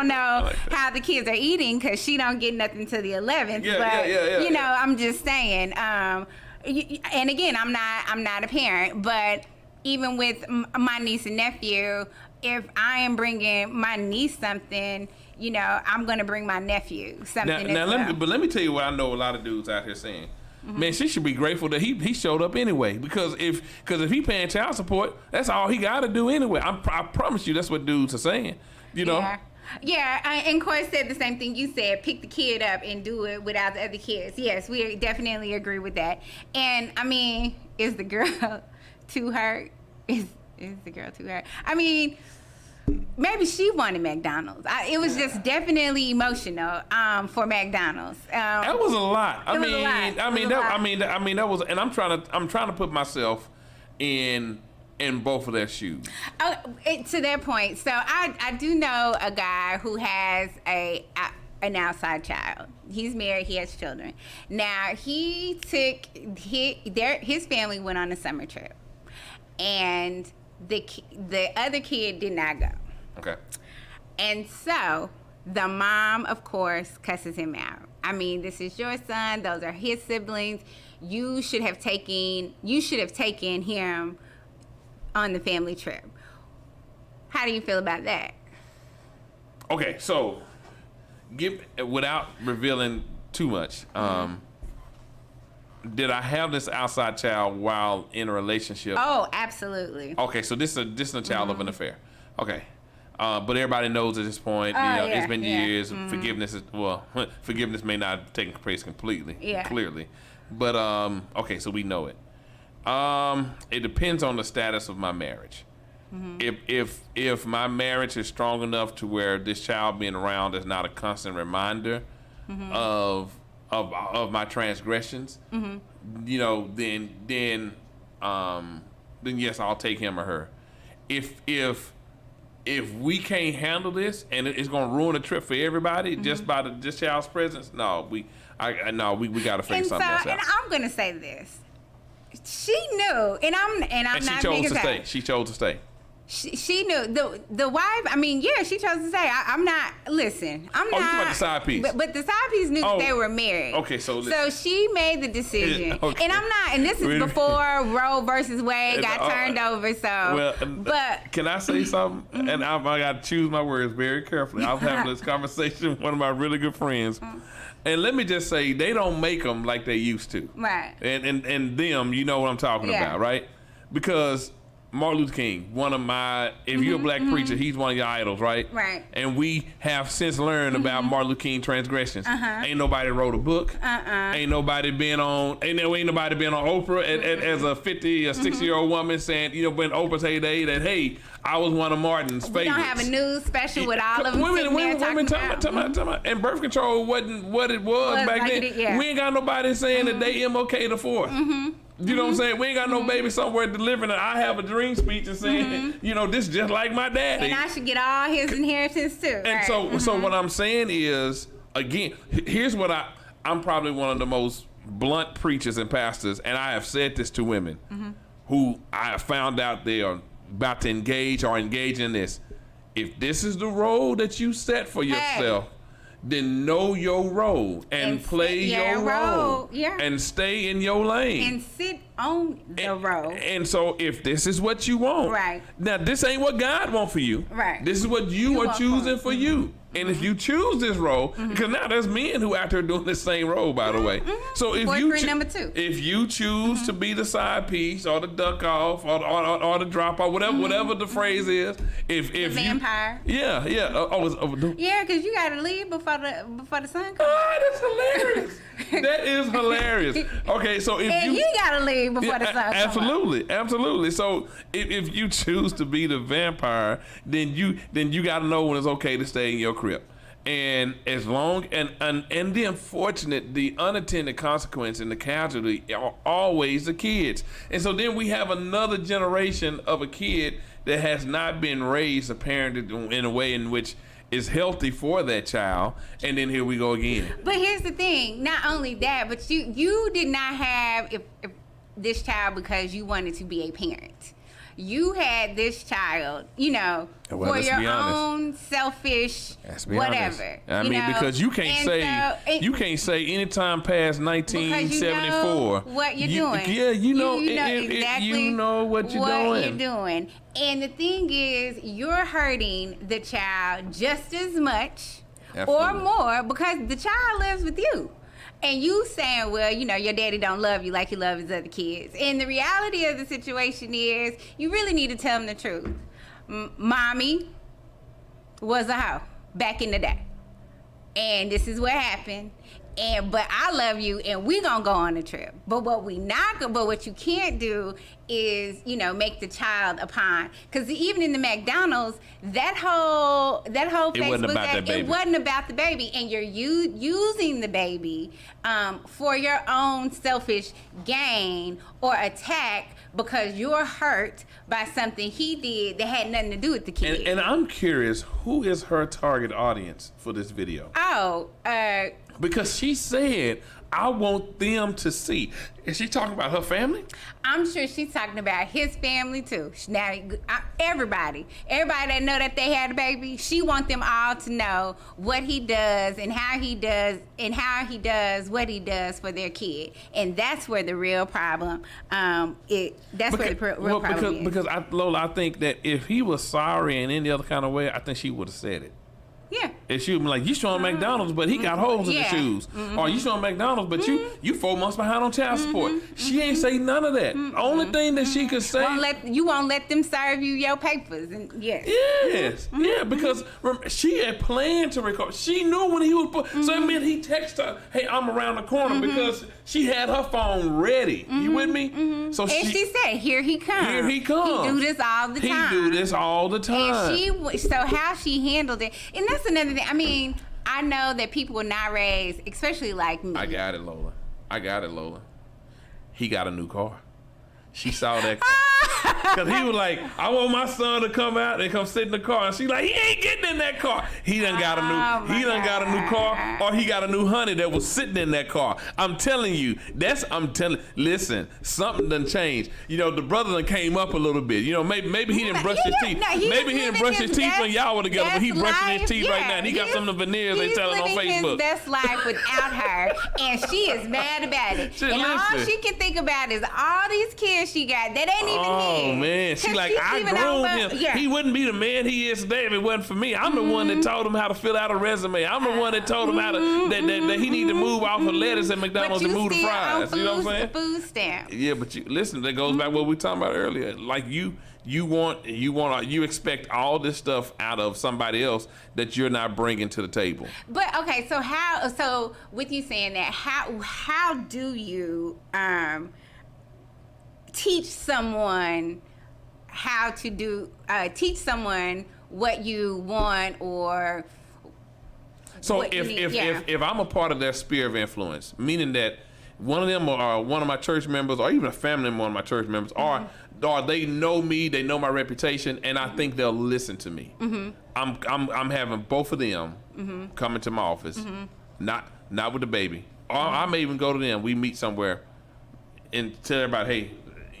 know how the kids are eating, because she don't get nothing to the 11th. Yeah. I'm just saying. And again, I'm not a parent, but even with my niece and nephew, if I am bringing my niece something, I'm going to bring my nephew something. But let me tell you what I know a lot of dudes out here saying. Man, she should be grateful that he showed up anyway, because if he paying child support, that's all he got to do anyway. I promise you, that's what dudes are saying. Yeah, and Corey said the same thing you said. Pick the kid up and do it without the other kids. Yes, we definitely agree with that. And I mean, is the girl too hurt? Is the girl too hurt? I mean, maybe she wanted McDonald's. It was just definitely emotional for McDonald's. That was a lot. That was, and I'm trying to put myself in both of their shoes. Oh, to that point, so I do know a guy who has an outside child. He's married. He has children. Now he took his family went on a summer trip, and the other kid did not go. Okay. And so the mom, of course, cusses him out. I mean, this is your son. Those are his siblings. You should have taken him on the family trip. How do you feel about that? Okay, so without revealing too much, did I have this outside child while in a relationship? Oh, absolutely. Okay, so this is a child of an affair. Okay. But everybody knows at this point, it's been years. Mm-hmm. Forgiveness may not have taken place completely, clearly. But, okay, so we know it. It depends on the status of my marriage. Mm-hmm. If my marriage is strong enough to where this child being around is not a constant reminder mm-hmm. of my transgressions, mm-hmm. Then yes, I'll take him or her. If we can't handle this and it's gonna ruin the trip for everybody mm-hmm. just by this child's presence, we gotta figure something else out. And I'm gonna say this. She knew, and I'm not being stay. She chose to stay. She knew the wife. I mean, yeah, she chose to stay. I'm not. Listen, I'm not. You talking about the side piece? But the side piece knew that they were married. Okay, so she made the decision, okay. And I'm not. And this is before Roe versus Wade got turned over. So, but can I say something? Mm-hmm. And I got to choose my words very carefully. I was having this conversation with one of my really good friends. Mm-hmm. And let me just say, they don't make them like they used to. Right. And them, you know what I'm talking about, right? Because Martin Luther King, one of my, if you're a black mm-hmm. preacher, he's one of your idols, right? Right. And we have since learned mm-hmm. about Martin Luther King transgressions. Uh-huh. Ain't nobody wrote a book. Ain't nobody been on Oprah as a 50 or 60-year-old mm-hmm. woman saying, when Oprah's heyday, that, hey, I was one of Martin's favorites. We don't have a news special with all of them women talking about. And birth control wasn't what it was back then. We ain't got nobody saying mm-hmm. that they MLK the 4th. Mm-hmm. You know what I'm saying? We ain't got no baby somewhere delivering an I have a dream speech and saying, mm-hmm. This just like my daddy. And I should get all his inheritance too. And right. So what I'm saying is, again, here's what I'm probably one of the most blunt preachers and pastors, and I have said this to women mm-hmm. who I have found out they are about to engage or engage in this. If this is the role that you set for yourself, then know your role and play your role and stay in your lane and sit on the role. And so if this is what you want, right now, this ain't what God wants for you. Right. This is what you are choosing for mm-hmm. you. And if you choose this role, mm-hmm. because now there's men who out there doing the same role, by the way. Mm-hmm. So if number 2, if you choose mm-hmm. to be the side piece or the duck off or the drop off, whatever the phrase is, if the vampire, yeah, because you gotta leave before the sun comes. That's hilarious. That is hilarious. Okay, so if you gotta leave before the sun comes. Absolutely. So if you choose to be the vampire, then you gotta know when it's okay to stay in your crib. And as long and the unfortunate, the unintended consequence and the casualty are always the kids. And so then we have another generation of a kid that has not been raised, parented in a way in which is healthy for that child, and then here we go again. But here's the thing: not only that, but you did not have if this child because you wanted to be a parent. You had this child, for your own selfish whatever. I mean, because you can't say anytime past 1974 what you're doing. Yeah, you know exactly you know what you're doing. And the thing is, you're hurting the child just as much or more because the child lives with you. And you saying, well, your daddy don't love you like he loves his other kids. And the reality of the situation is, you really need to tell him the truth. Mommy was a hoe back in the day. And this is what happened. but I love you, and we gonna go on a trip. But what you can't do is, make the child a pawn. Because even in the McDonald's, that whole Facebook, it wasn't about the baby, and you're using the baby for your own selfish gain or attack because you're hurt by something he did that had nothing to do with the kid. And I'm curious, who is her target audience for this video? Because she said, I want them to see. Is she talking about her family? I'm sure she's talking about his family too. Now, everybody that know that they had a baby, she wants them all to know what he does and how he does what he does for their kid, and that's where the real problem. Where the real problem is. Because Lola, I think that if he was sorry in any other kind of way, I think she would have said it. Yeah. And she would be like, you showing McDonald's, but he got holes in the shoes. Or you showing McDonald's, but you 4 months behind on child support. She ain't say none of that. Only thing that she could say... You won't let them serve you your papers. And Yes. Yeah, because she had planned to record. She knew when he was... So it meant he texted her, hey, I'm around the corner, because she had her phone ready. You with me? So she said, here he comes. Here he comes. He do this all the time. He do this all the time. And so how she handled it... And that's another thing. I mean, I know that people were not raised, especially like me. I got it, Lola. He got a new car. She saw that car. Because he was like, I want my son to come out and come sit in the car. And she like, he ain't getting in that car. He done got a new car, or he got a new honey that was sitting in that car. I'm telling you, listen, something done changed. The brother done came up a little bit. Maybe he didn't brush his teeth. Maybe he didn't brush his teeth when y'all were together, but he brushing his teeth right now. And he got some of the veneers they telling on Facebook. He's living his best life without her, and she is mad about it. All she can think about is all these kids she got that ain't even his. Oh man, she like, I groomed him. Yeah. He wouldn't be the man he is today if it wasn't for me. I'm the one that told him how to fill out a resume. I'm the one that told him how to that he need to move off of lettuce at McDonald's and move to fries. You know what I'm saying? Food stamp. Yeah, but listen, that goes back to what we were talking about earlier. Like you expect all this stuff out of somebody else that you're not bringing to the table. But okay, so with you saying that, how do you teach someone how to teach someone what you want, or so if I'm a part of their sphere of influence, meaning that one of them or one of my church members, or even a family member of one of my church members, or they know me, they know my reputation, and I think they'll listen to me. I'm having both of them come into my office, not with the baby. Or I may even go to them. We meet somewhere and tell everybody, hey,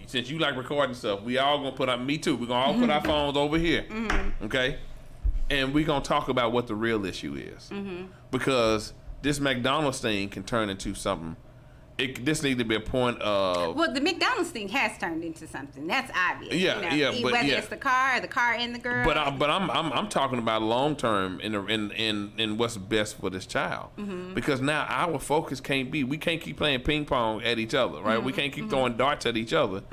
since you like recording stuff, we all gonna put up, me too, we're gonna all put our phones over here, okay? And we're gonna talk about what the real issue is. Because this McDonald's thing can turn into something. This needs to be a point of... Well, the McDonald's thing has turned into something. That's obvious. Whether it's the car or the car and the girl. But I'm talking about long term in what's best for this child. Because now our focus we can't keep playing ping pong at each other, right? We can't keep throwing darts at each other.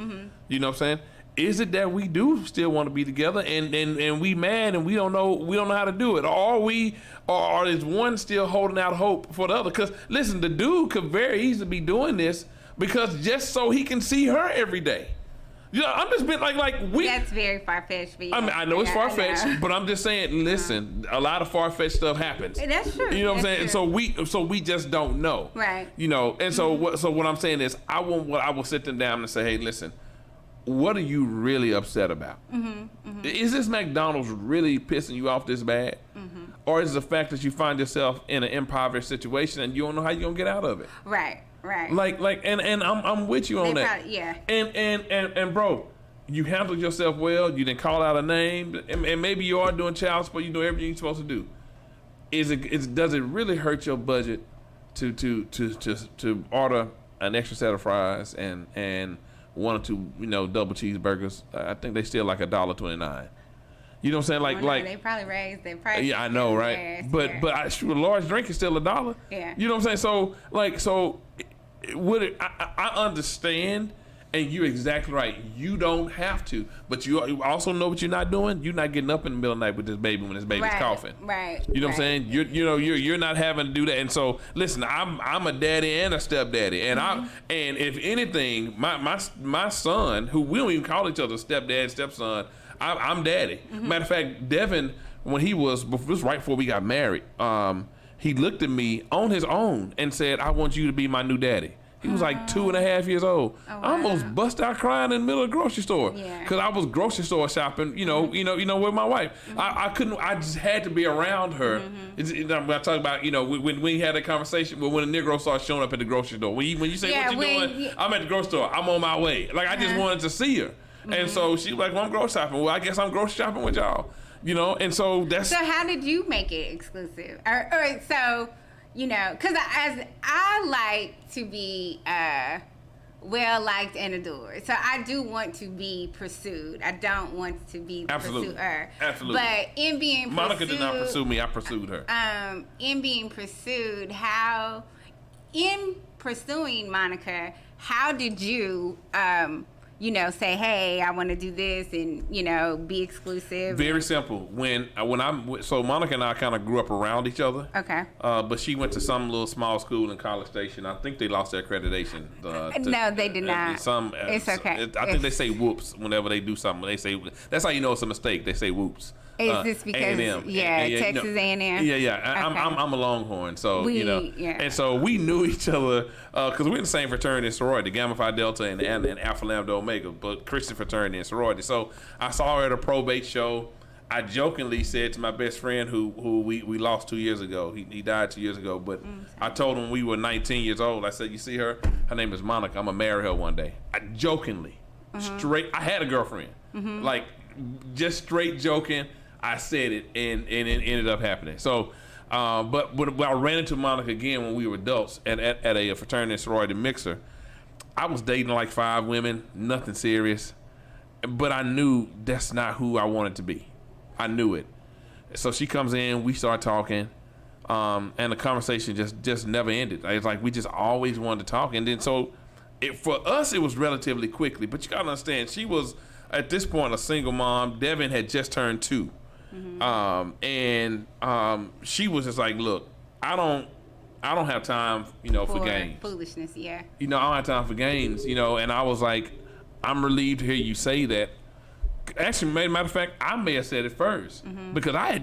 You know what I'm saying? Is it that we do still want to be together and we mad and we don't know how to do it, or is one still holding out hope for the other? Because listen, the dude could very easily be doing this because just so he can see her every day. I'm just being like we. That's very far-fetched. I mean, I know it's far-fetched, but I'm just saying. Listen, a lot of far-fetched stuff happens. That's true. You know what I'm saying? So we just don't know. Right. And so what I'm saying is, I will sit them down and say, hey, listen. What are you really upset about? Is this McDonald's really pissing you off this bad? Or is it the fact that you find yourself in an impoverished situation and you don't know how you're gonna get out of it? Right. And I'm with you on that. And bro, you handled yourself well. You didn't call out a name, and maybe you are doing child support. You do everything you're supposed to do. Does it really hurt your budget to order an extra set of fries and 1 or 2, double cheeseburgers? I think they still like $1.29. You know what I'm saying? They probably raised their price. Yeah, I know, right? But a large drink is still $1. Yeah. You know what I'm saying? I understand, And you're exactly right. You don't have to, but you also know what you're not doing. You're not getting up in the middle of the night with this baby when this baby's coughing. Right. You know what I'm saying? You're not having to do that. And so listen, I'm a daddy and a stepdaddy, and and if anything, my son, who we don't even call each other stepdad, stepson, I'm daddy. Matter of fact, Devin, when he was right before we got married, he looked at me on his own and said, "I want you to be my new daddy." He was like 2.5 years old. Oh, wow. I almost bust out crying in the middle of the grocery store because I was grocery store shopping. You know, with my wife. I couldn't. I just had to be around her. I talk about when we had a conversation. When a Negro started showing up at the grocery store. When you say what you doing, I'm at the grocery store. I'm on my way. Like I just wanted to see her, and so she was like, "Well, I'm grocery shopping." Well, I guess I'm grocery shopping with y'all. And so that's. So how did you make it exclusive? Or so. Because as I like to be well liked and adored, so I do want to be pursued. I don't want to be the pursuer. Absolutely. But in being pursued, Monica did not pursue me. I pursued her. In being pursued, in pursuing Monica, how did you say, hey, I want to do this and, be exclusive? Very simple. So Monica and I kind of grew up around each other. Okay. But she went to some little small school in College Station. I think they lost their accreditation. No, they did not. It's okay. I think they say whoops whenever they do something. They say, that's how you know it's a mistake. They say whoops. Is this because Texas A&M? Yeah. Okay. I'm a Longhorn, so and so we knew each other because we're in the same fraternity and sorority, Gamma Phi Delta and Alpha Lambda Omega, but Christian fraternity and sorority. So I saw her at a probate show. I jokingly said to my best friend who we lost 2 years ago. He died 2 years ago, but I told him we were 19 years old. I said, "You see her? Her name is Monica. I'm gonna marry her one day." I jokingly, straight. I had a girlfriend, like just straight joking. I said it, and it ended up happening. So, but when I ran into Monica again when we were adults at a fraternity and sorority mixer, I was dating like 5 women, nothing serious, but I knew that's not who I wanted to be. I knew it. So she comes in, we start talking, and the conversation just never ended. It's like we just always wanted to talk, and then for us it was relatively quickly. But you gotta understand, she was at this point a single mom. Devin had just turned 2. She was just like, "Look, I don't have time, for games, foolishness, I don't have time for games, And I was like, I'm relieved to hear you say that. Actually, matter of fact, I may have said it first because I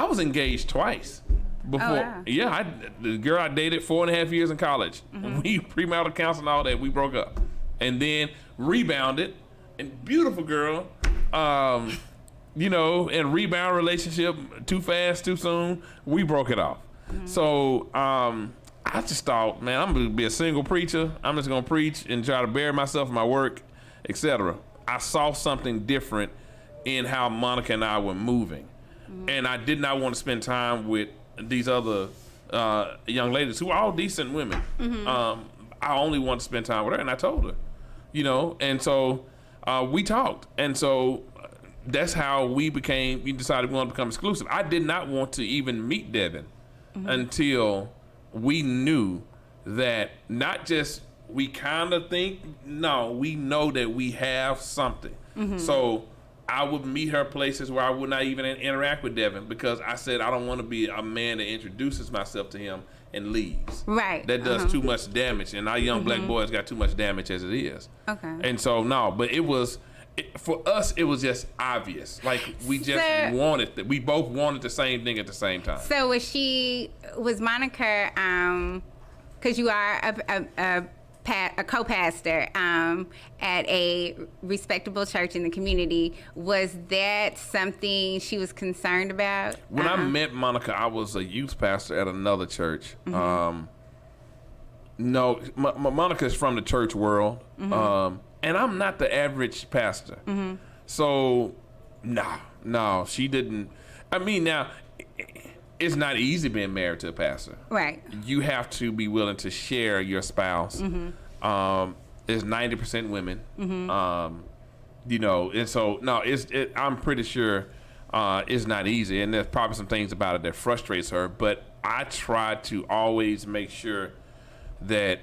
was engaged twice before. Oh, wow. The girl I dated 4.5 years in college. We premarital counseling, all that. We broke up, and then rebounded, and beautiful girl. And rebound relationship, too fast, too soon, we broke it off. So I just thought, man, I'm gonna be a single preacher. I'm just gonna preach and try to bury myself in my work, etc. I saw something different in how Monica and I were moving, and I did not want to spend time with these other young ladies who are all decent women. I only wanted to spend time with her, and I told her, and so we talked, and so that's how we decided we wanted to become exclusive. I did not want to even meet Devin until we knew that not just we kind of think, no, we know that we have something. So I would meet her places where I would not even interact with Devin because I said I don't want to be a man that introduces myself to him and leaves. Right. That does too much damage, and our young black boys got too much damage as it is. Okay. And so, no, but it was... for us, it was just obvious. Like we just wanted that. We both wanted the same thing at the same time. So was Monica? Because you are a co-pastor at a respectable church in the community. Was that something she was concerned about? When I met Monica, I was a youth pastor at another church. No, Monica is from the church world. And I'm not the average pastor. So, no, she didn't. I mean, now, it's not easy being married to a pastor. Right. You have to be willing to share your spouse. There's 90% women. And so, no, I'm pretty sure it's not easy. And there's probably some things about it that frustrates her. But I try to always make sure that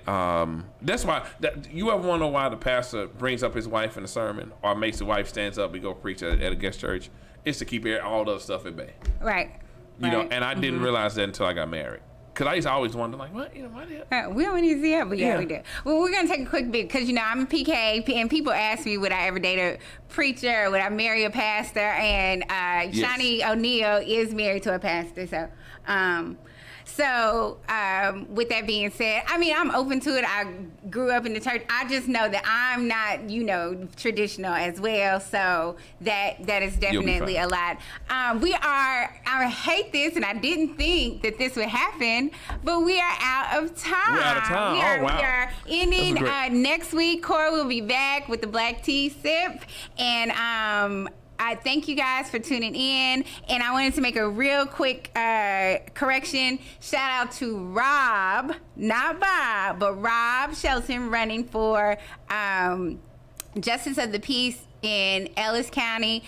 that's why you ever want to know why the pastor brings up his wife in a sermon or makes the wife stands up and go preach at a guest church? It's to keep all the other stuff at bay. Right. You know, and I didn't realize that until I got married. Because I used to always wonder, like, what? Why did we don't need to see it, but yeah, we do. Well, we're going to take a quick bit because, I'm a PK, and people ask me, would I ever date a preacher? Would I marry a pastor? And Shawnee O'Neal is married to a pastor. So, with that being said, I'm open to it. I grew up in the church. I just know that I'm not, traditional as well. So that is definitely a lot. I hate this, and I didn't think that this would happen, but we are out of time. We're out of time. We are ending. Next week, Cora will be back with the Black Tea Sip, and I thank you guys for tuning in, and I wanted to make a real quick correction. Shout out to Rob, not Bob, but Rob Shelton running for Justice of the Peace in Ellis County.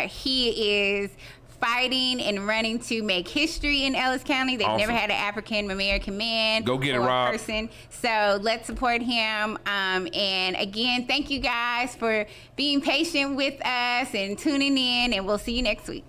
He is fighting and running to make history in Ellis County. They've never had an African American man or Rob. Person. So let's support him. And again, thank you guys for being patient with us and tuning in, and we'll see you next week.